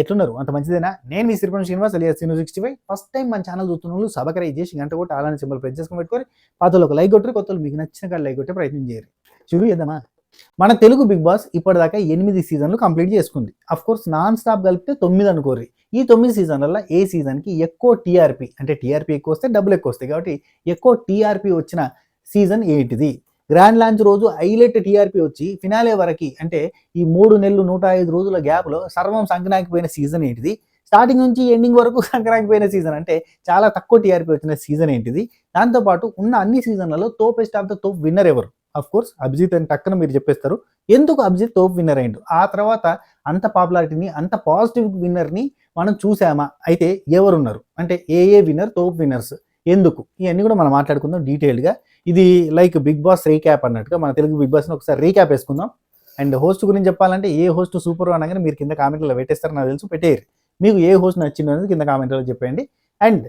ఎట్లున్నారు అంత మంచిదేనా? నేను మీ సిరికొండ శ్రీనివాస్ అలియాస్ సీను65. ఫస్ట్ టైం మన ఛానల్ చూస్తున్నోళ్ళు సబ్స్క్రైబ్ చేసి గంట కొట్టి అలానే సింబల్ ప్రెస్ చేసుకొని పెట్టుకొని పాతోళ్ళు ఒక లైక్ కొట్టరు, కొత్తలు మీకు నచ్చిన కాడ లైక్ కొట్టే ప్రయత్నం చేయరు. షురూ చేద్దామా? మన తెలుగు బిగ్ బాస్ ఇప్పటిదాకా 8 సీజన్లు కంప్లీట్ చేసుకుంది. అఫ్ కోర్స్ నాన్ స్టాప్ కలిపితే 9 అనుకోర్రి. ఈ 9 సీజన్లలో ఏ సీజన్కి ఎక్కువ టీఆర్పీ అంటే టీఆర్పీ ఎక్కువ వస్తే డబ్బులు ఎక్కువ వస్తాయి కాబట్టి ఎక్కువ టీఆర్పీ వచ్చిన సీజన్ ఏంటిది? గ్రాండ్ లాంచ్ రోజు హైలైట్ టీఆర్పీ వచ్చి ఫినాలే వరకు అంటే ఈ 3 నెలలు 105 రోజుల గ్యాప్లో సర్వం సంక్రాంతిపోయిన సీజన్ ఏంటిది? స్టార్టింగ్ నుంచి ఎండింగ్ వరకు సంక్రాంతిపోయిన సీజన్ అంటే చాలా తక్కువ టీఆర్పీ వచ్చిన సీజన్ ఏంటిది? దాంతోపాటు ఉన్న అన్ని సీజన్లలో తోపెస్ట్ ఆఫ్ ద తోప్ విన్నర్ ఎవరు? అఫ్ కోర్స్ అభిజిత్ అని టక్కున మీరు చెప్పేస్తారు. ఎందుకు అభిజిత్ తోప్ విన్నర్ అయిండు? ఆ తర్వాత అంత పాపులారిటీని అంత పాజిటివ్ విన్నర్ని మనం చూసామా? అయితే ఎవరున్నారు అంటే ఏ విన్నర్ తోప్ విన్నర్స్ ఎందుకు? ఇవన్నీ కూడా మనం మాట్లాడుకుందాం డీటెయిల్డ్గా. ఇది లైక్ బిగ్ బాస్ రీక్యాప్ అన్నట్టుగా మన తెలుగు బిగ్ బాస్ని ఒకసారి రీక్యాప్ వేసుకుందాం. అండ్ హోస్ట్ గురించి చెప్పాలంటే ఏ హోస్ట్ సూపర్ అనగానే మీరు కింద కామెంట్లో పెట్టేస్తారు, నాకు తెలుసు. పెట్టేయరు. మీకు ఏ హోస్ట్ నచ్చిందో అనేది కింద కామెంట్లో చెప్పండి. అండ్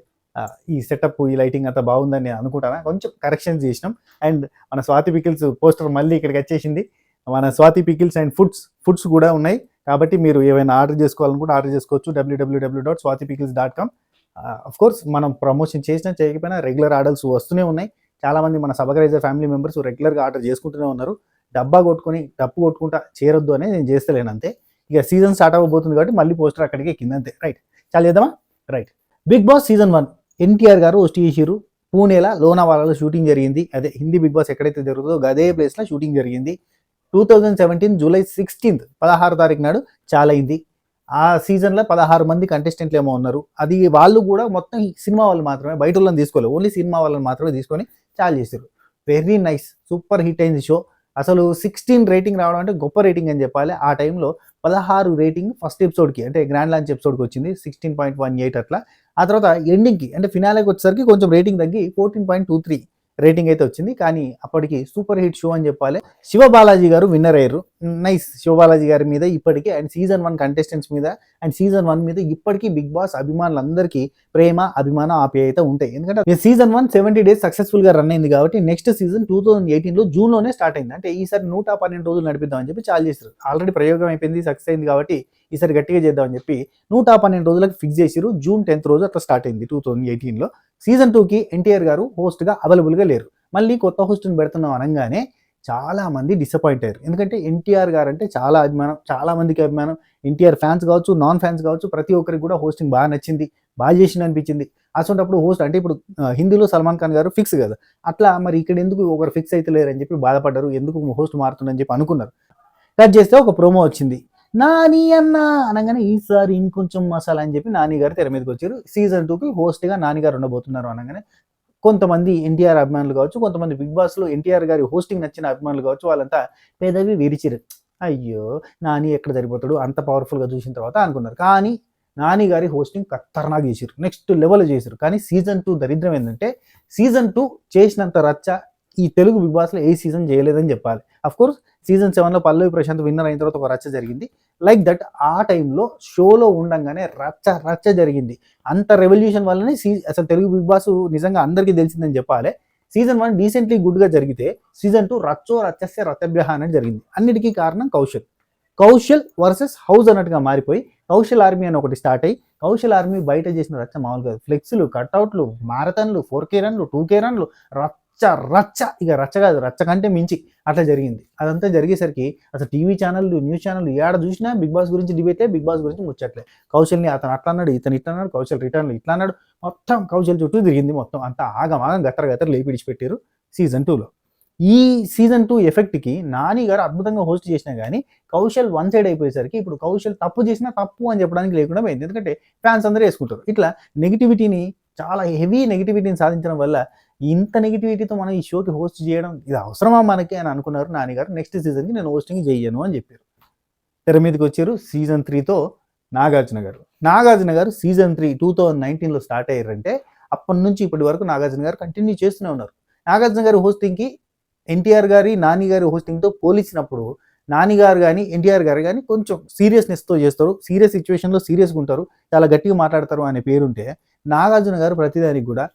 ఈ సెటప్ ఈ లైటింగ్ అంతా బాగుందని నేను అనుకుంటానా, కొంచెం కరెక్షన్స్ చేసినాం. అండ్ మన స్వాతి పికిల్స్ పోస్టర్ మళ్ళీ ఇక్కడికి వచ్చేసింది. మన స్వాతి పికిల్స్ అండ్ ఫుడ్స్ కూడా ఉన్నాయి కాబట్టి మీరు ఏమైనా ఆర్డర్ చేసుకోవాలనుకుంటే ఆర్డర్ చేసుకోవచ్చు. www.swatipickles.com. అఫ్ కోర్స్ మనం ప్రమోషన్ చేసినా చేయకపోయినా రెగ్యులర్ ఆర్డర్స్ వస్తూనే ఉన్నాయి. చాలామంది మన సబ్స్క్రైబర్ ఫ్యామిలీ మెంబర్స్ రెగ్యులర్గా ఆర్డర్ చేసుకుంటూనే ఉన్నారు. డబ్బా కొట్టుకొని డప్పు కొట్టుకుంటా చేరొద్దు అని నేను చేస్తలేను అంతే. ఇక సీజన్ స్టార్ట్ అవ్వబోతుంది కాబట్టి మళ్ళీ పోస్టర్ అక్కడికి ఎక్కిందంతే. రైట్, చాలా చేద్దామా? Right. Bigg Boss season 1 NTR గారు హోస్ట్ చేసిరు. పూణేలో లోనావాలాలో షూటింగ్ జరిగింది. అదే హిందీ బిగ్ బాస్ ఎక్కడైతే జరుగుతుందో అదే ప్లేస్లో షూటింగ్ జరిగింది. 2017 జూలై 16 16 తారీఖు నాడు చాలా అయింది. ఆ సీజన్లో 16 మంది కంటెస్టెంట్లు ఏమో ఉన్నారు. అది వాళ్ళు కూడా మొత్తం సినిమా వాళ్ళు మాత్రమే, బయట వాళ్ళని తీసుకోలేదు, ఓన్లీ సినిమా వాళ్ళని మాత్రమే తీసుకొని చాలా చేశారు. వెరీ నైస్, సూపర్ హిట్ అయింది షో. అసలు 16 రేటింగ్ రావడం అంటే గొప్ప రేటింగ్ అని చెప్పాలి. ఆ టైంలో 16 రేటింగ్ ఫస్ట్ ఎపిసోడ్కి అంటే గ్రాండ్ లాంచ్ ఎపిసోడ్కి వచ్చింది 16.18 అట్లా. ఆ తర్వాత ఎండింగ్కి అంటే ఫినాలేకి వచ్చేసరికి కొంచెం రేటింగ్ తగ్గి 14.23 రేటింగ్ అయితే వచ్చింది. కానీ అప్పటికి సూపర్ హిట్ షో అని చెప్పాలి. శివబాలాజీ గారు విన్నర్ అయ్యారు. నైస్. శివబాలాజీ గారి మీద ఇప్పటికీ అండ్ సీజన్ 1 కంటెస్టెంట్స్ మీద అండ్ సీజన్ 1 మీద ఇప్పటికీ బిగ్ బాస్ అభిమానులందరికీ ప్రేమ అభిమానం ఆప్యాయత ఉంటాయి. ఎందుకంటే సీజన్ 1 70 days సక్సెస్ఫుల్గా రన్ అయింది కాబట్టి నెక్స్ట్ సీజన్ 2018లో జూన్లోనే స్టార్ట్ అయింది. అంటే ఈసారి 112 రోజులు నడిపిద్దాం అని చెప్పి చాలా చేశారు. ఆల్రెడీ ప్రయోగం అయిపోయింది, సక్సెస్ అయింది కాబట్టి ఈసారి గట్టిగా చేద్దామని చెప్పి 112 రోజులకు ఫిక్స్ చేసిరు. జూన్ 10th రోజు అట్లా స్టార్ట్ అయింది 2018లో. సీజన్ 2కి ఎన్టీఆర్ గారు హోస్ట్గా అవైలబుల్గా లేరు. మళ్ళీ కొత్త హోస్ట్ని పెడుతున్నాం అనగానే చాలా మంది డిసప్పాయింట్ అయ్యారు. ఎందుకంటే ఎన్టీఆర్ గారు అంటే చాలా అభిమానం, చాలా మందికి అభిమానం. ఎన్టీఆర్ ఫ్యాన్స్ కావచ్చు, నాన్ ఫ్యాన్స్ కావచ్చు, ప్రతి ఒక్కరికి కూడా హోస్టింగ్ బాగా నచ్చింది, బాగా చేసింది అనిపించింది. అసలు హోస్ట్ అంటే ఇప్పుడు హిందీలో సల్మాన్ ఖాన్ గారు ఫిక్స్ కదా, అట్లా మరి ఇక్కడ ఎందుకు ఒకరు ఫిక్స్ అయితే లేరు అని చెప్పి బాధపడ్డారు. ఎందుకు హోస్ట్ మారుతుందని చెప్పి అనుకున్నారు. కట్ చేస్తే ఒక ప్రోమో వచ్చింది. నాని అన్న అనగానే ఈసారి ఇంకొంచెం మసాలా అని చెప్పి నాని గారు తెర మీదకి వచ్చారు. సీజన్ 2కి హోస్ట్గా నాని గారు ఉండబోతున్నారు అనగానే కొంతమంది ఎన్టీఆర్ అభిమానులు కావచ్చు, కొంతమంది బిగ్ బాస్లో ఎన్టీఆర్ గారి హోస్టింగ్ నచ్చిన అభిమానులు కావచ్చు, వాళ్ళంతా పెదవి విరిచిరు. అయ్యో నాని ఎక్కడ సరిపోతాడు అంత పవర్ఫుల్గా చూసిన తర్వాత అనుకున్నారు. కానీ నాని గారి హోస్టింగ్ ఖతర్నాక్ చేశారు, నెక్స్ట్ లెవెల్ చేశారు. కానీ సీజన్ 2 దరిద్రం ఏంటంటే సీజన్ 2 చేసినంత రచ్చ ఈ తెలుగు బిగ్ బాస్లో ఏ సీజన్ చేయలేదని చెప్పాలి. అఫ్ కోర్స్ సీజన్ 7లో పల్లవి ప్రశాంత్ విన్నర్ అయిన తర్వాత ఒక రచ్చ జరిగింది. లైక్ దట్ ఆ టైంలో షోలో ఉండంగానే రచ్చ జరిగింది. అంత రెవల్యూషన్ వల్లనే అసలు తెలుగు బిగ్ బాస్ నిజంగా అందరికీ తెలిసిందని చెప్పాలి. సీజన్ 1 డీసెంట్లీ గుడ్గా జరిగితే సీజన్ 2 రచ్చస్తే రతభ్య అనేది జరిగింది. అన్నిటికీ కారణం కౌశల్ వర్సెస్ హౌస్ అన్నట్టుగా మారిపోయి కౌశల్ ఆర్మీ అని ఒకటి స్టార్ట్ అయ్యి కౌశల్ ఆర్మీ బయట చేసిన రచ్చ మామూలుగా ఫ్లెక్స్లు, కట్అవుట్లు, మారథన్లు, 4K రన్లు, 2K రన్లు, రచ్చ ఇక రచ్చ కాదు, రచ్చ కంటే మించి అట్లా జరిగింది. అదంతా జరిగేసరికి అసలు టీవీ ఛానళ్ళు, న్యూస్ ఛానళ్ళు ఏడ చూసినా బిగ్ బాస్ గురించి డిబేటే, బిగ్ బాస్ గురించి ముచ్చట్లే. కౌశల్ని అతను అట్లా అన్నాడు, ఇతను ఇట్లా అన్నాడు, కౌశల్ రిటర్న్లు ఇట్లా అన్నాడు, మొత్తం కౌశల్ చుట్టూ తిరిగింది. మొత్తం అంతా ఆగమాగం గత్తర లేపి విడిచిపెట్టారు సీజన్ 2లో. ఈ సీజన్ 2 ఎఫెక్ట్కి నాని గారు అద్భుతంగా హోస్ట్ చేసినా కానీ కౌశల్ వన్ సైడ్ అయిపోయేసరికి ఇప్పుడు కౌశల్ తప్పు చేసినా తప్పు అని చెప్పడానికి లేకుండా పోయింది. ఎందుకంటే ఫ్యాన్స్ అందరూ వేసుకుంటారు. ఇట్లా నెగిటివిటీని, చాలా హెవీ నెగిటివిటీని సాధించడం వల్ల ఇంత నెగిటివిటీతో మనం ఈ షోకి హోస్ట్ చేయడం ఇది అవసరమా మనకి అని అనుకున్నారు నాని గారు. నెక్స్ట్ సీజన్కి నేను హోస్టింగ్ చేయను అని చెప్పారు. తెర మీదకి వచ్చారు సీజన్ 3తో నాగార్జున గారు సీజన్ 3 2019లో స్టార్ట్ అయ్యారంటే అప్పటి నుంచి ఇప్పటి వరకు నాగార్జున గారు కంటిన్యూ చేస్తూనే ఉన్నారు. నాగార్జున గారి హోస్టింగ్కి ఎన్టీఆర్ గారి, నాని గారి హోస్టింగ్తో పోల్చినప్పుడు నాని గారు కానీ ఎన్టీఆర్ గారు కానీ కొంచెం సీరియస్నెస్తో చేస్తారు, సీరియస్ సిచ్యువేషన్లో సీరియస్గా ఉంటారు, చాలా గట్టిగా మాట్లాడతారు అనే పేరుంటే నాగార్జున గారు ప్రతిదానికి కూడా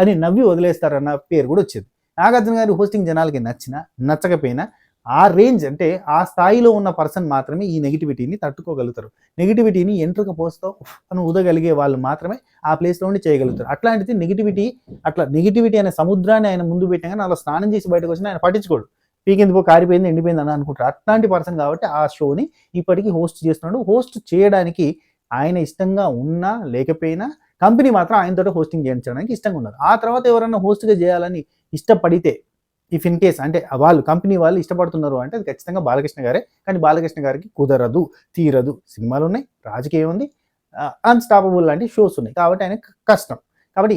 అని నవ్వి వదిలేస్తారన్న పేరు కూడా వచ్చింది. నాగార్జున గారి హోస్టింగ్ జనాలకి నచ్చినా నచ్చకపోయినా ఆ రేంజ్ అంటే ఆ స్థాయిలో ఉన్న పర్సన్ మాత్రమే ఈ నెగిటివిటీని తట్టుకోగలుగుతారు. నెగిటివిటీని ఎంట్రుక పోస్తో అని ఊదగలిగే వాళ్ళు మాత్రమే ఆ ప్లేస్లో ఉండి చేయగలుగుతారు. అట్లాంటిది నెగిటివిటీ అనే సముద్రాన్ని ఆయన ముందు పెట్టినా కానీ అలా స్నానం చేసి బయటకు వచ్చినా ఆయన పట్టించుకోడు. పీకింది పో, కారిపోయింది, ఎండిపోయింది అని అనుకుంటారు. అట్లాంటి పర్సన్ కాబట్టి ఆ షోని ఇప్పటికీ హోస్ట్ చేస్తున్నాడు. హోస్ట్ చేయడానికి ఆయన ఇష్టంగా ఉన్నా లేకపోయినా కంపెనీ మాత్రం ఆయనతో హోస్టింగ్ చేయించడానికి ఇష్టంగా ఉన్నారు. ఆ తర్వాత ఎవరైనా హోస్ట్గా చేయాలని ఇష్టపడితే, ఇఫ్ ఇన్ కేస్ అంటే వాళ్ళు కంపెనీ వాళ్ళు ఇష్టపడుతున్నారు అంటే అది ఖచ్చితంగా బాలకృష్ణ గారే. కానీ బాలకృష్ణ గారికి కుదరదు, తీరదు. సినిమాలు ఉన్నాయి, రాజకీయం ఉంది, అన్స్టాపబుల్ లాంటి షోస్ ఉన్నాయి. కాబట్టి ఆయనకు కష్టం. కాబట్టి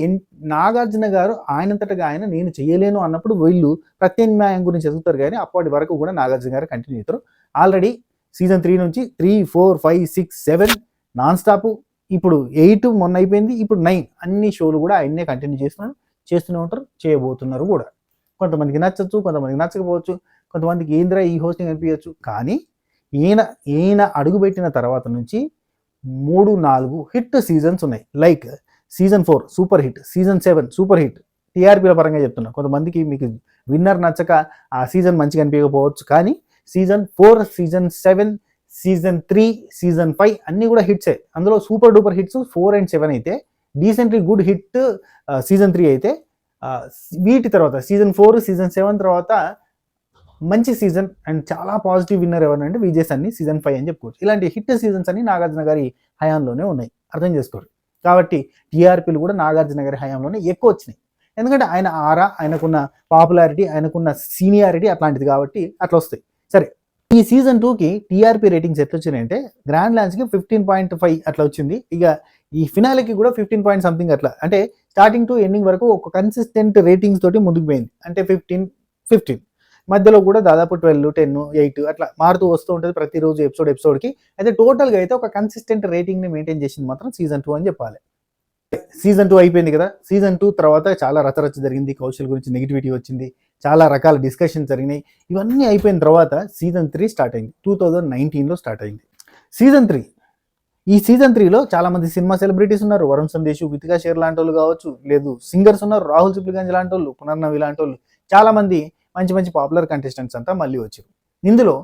నాగార్జున గారు ఆయనంతటగా ఆయన నేను చేయలేను అన్నప్పుడు వీళ్ళు ప్రత్యామ్నాయం గురించి చదువుతారు. కానీ అప్పటి వరకు కూడా నాగార్జున గారు కంటిన్యూ అవుతారు. ఆల్రెడీ సీజన్ 3 నుంచి 3, 4, 5, 6, 7 నాన్ స్టాప్. ఇప్పుడు 8 మొన్న అయిపోయింది, ఇప్పుడు 9 అన్ని షోలు కూడా ఆయన్నే కంటిన్యూ చేస్తూనే ఉంటారు, చేయబోతున్నారు కూడా. కొంతమందికి నచ్చచ్చు, కొంతమందికి నచ్చకపోవచ్చు, కొంతమందికి ఏంద్రా ఈ హోస్టింగ్ అనిపించచ్చు. కానీ ఈయన అడుగుపెట్టిన తర్వాత నుంచి 3, 4 హిట్ సీజన్స్ ఉన్నాయి. Like season 4 super hit, season 7 super hit. టీఆర్పీల పరంగా చెప్తున్నా. కొంతమందికి మీకు విన్నర్ నచ్చక ఆ సీజన్ మంచిగా అనిపించకపోవచ్చు, కానీ సీజన్ 4, సీజన్ 7, సీజన్ 3, సీజన్ 5 అన్నీ కూడా హిట్సే. అందులో సూపర్ డూపర్ హిట్స్ 4 and 7 అయితే, డీసెంట్లీ గుడ్ హిట్ సీజన్ 3 అయితే, వీటి తర్వాత సీజన్ 4, సీజన్ 7 తర్వాత మంచి సీజన్ అండ్ చాలా పాజిటివ్ విన్నర్ ఎవరంటే విజయ్ సన్నీ సీజన్ 5 అని చెప్పుకోవచ్చు. ఇలాంటి హిట్ సీజన్స్ అన్ని నాగార్జున గారి హయాంలోనే ఉన్నాయి, అర్థం చేసుకోరు. కాబట్టి టీఆర్పీలు కూడా నాగార్జున గారి హయాంలోనే ఎక్కువ వచ్చినాయి. ఎందుకంటే ఆయన ఆరా, ఆయనకున్న పాపులారిటీ, ఆయనకున్న సీనియారిటీ అట్లాంటిది కాబట్టి అట్లా వస్తాయి. సరే, ఈ సీజన్ 2కి టీఆర్పీ రేటింగ్స్ ఎట్లా వచ్చినాయంటే గ్రాండ్ ల్యాన్స్కి 15.5 అట్లా వచ్చింది. ఇక ఈ ఫినాలేకి కూడా 15 పాయింట్ సంథింగ్ అట్లా. అంటే స్టార్టింగ్ టు ఎండింగ్ వరకు ఒక కన్సిస్టెంట్ రేటింగ్స్ తోటి ముందుకు పోయింది. అంటే 15 మధ్యలో కూడా దాదాపు 12, 10, 8 అట్లా మారుతూ వస్తూ ఉంటుంది ప్రతిరోజు ఎపిసోడ్కి. అయితే టోటల్గా అయితే ఒక కన్సిస్టెంట్ రేటింగ్ని మెయింటైన్ చేసింది మాత్రం సీజన్ 2 అని చెప్పాలి. సీజన్ 2 అయిపోయింది కదా. సీజన్ 2 తర్వాత చాలా రచరచ జరిగింది, కౌశల్ గురించి నెగిటివిటీ వచ్చింది, చాలా రకాల డిస్కషన్స్ జరిగినాయి. ఇవన్నీ అయిపోయిన తర్వాత సీజన్ 3 స్టార్ట్ అయింది. 2019లో స్టార్ట్ అయింది సీజన్ 3. ఈ సీజన్ 3లో చాలా మంది సినిమా సెలబ్రిటీస్ ఉన్నారు. వరుణ్ సందేశ్, వితికా షేర్ లాంటి వాళ్ళు కావచ్చు, లేదు సింగర్స్ ఉన్నారు, రాహుల్ సిప్లిగంజ్ లాంటి వాళ్ళు, పునర్నవి లాంటి వాళ్ళు, చాలా మంది మంచి మంచి పాపులర్ కంటెస్టెంట్స్ అంతా మళ్ళీ వచ్చారు. ఇందులో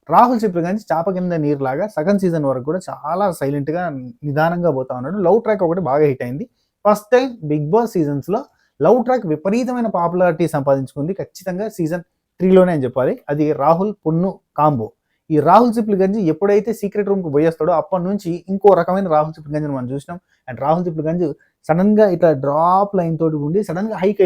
రాహుల్ సిప్లిగంజ్ చాప కింద నీరులాగా సగం సీజన్ వరకు కూడా చాలా సైలెంట్గా నిదానంగా పోతా ఉన్నాడు. లవ్ ట్రాక్ ఒకటి బాగా హిట్ అయింది. ఫస్ట్ టైం బిగ్ బాస్ సీజన్స్లో లవ్ ట్రాక్ విపరీతమైన పాపులారిటీ సంపాదించుకుంది ఖచ్చితంగా సీజన్ 3లోనే అని చెప్పాలి. అది రాహుల్ పున్ను కాంబో. ఈ రాహుల్ సిప్లిగంజ్ ఎప్పుడైతే సీక్రెట్ రూమ్కి పోయేస్తాడో అప్పటి నుంచి ఇంకో రకమైన రాహుల్ సిప్లిగంజ్ని మనం చూసినాం. అండ్ రాహుల్ సిప్లిగంజ్ సడన్గా ఇట్లా డ్రాప్ లైన్ తోటి ఉండి సడన్గా హైక్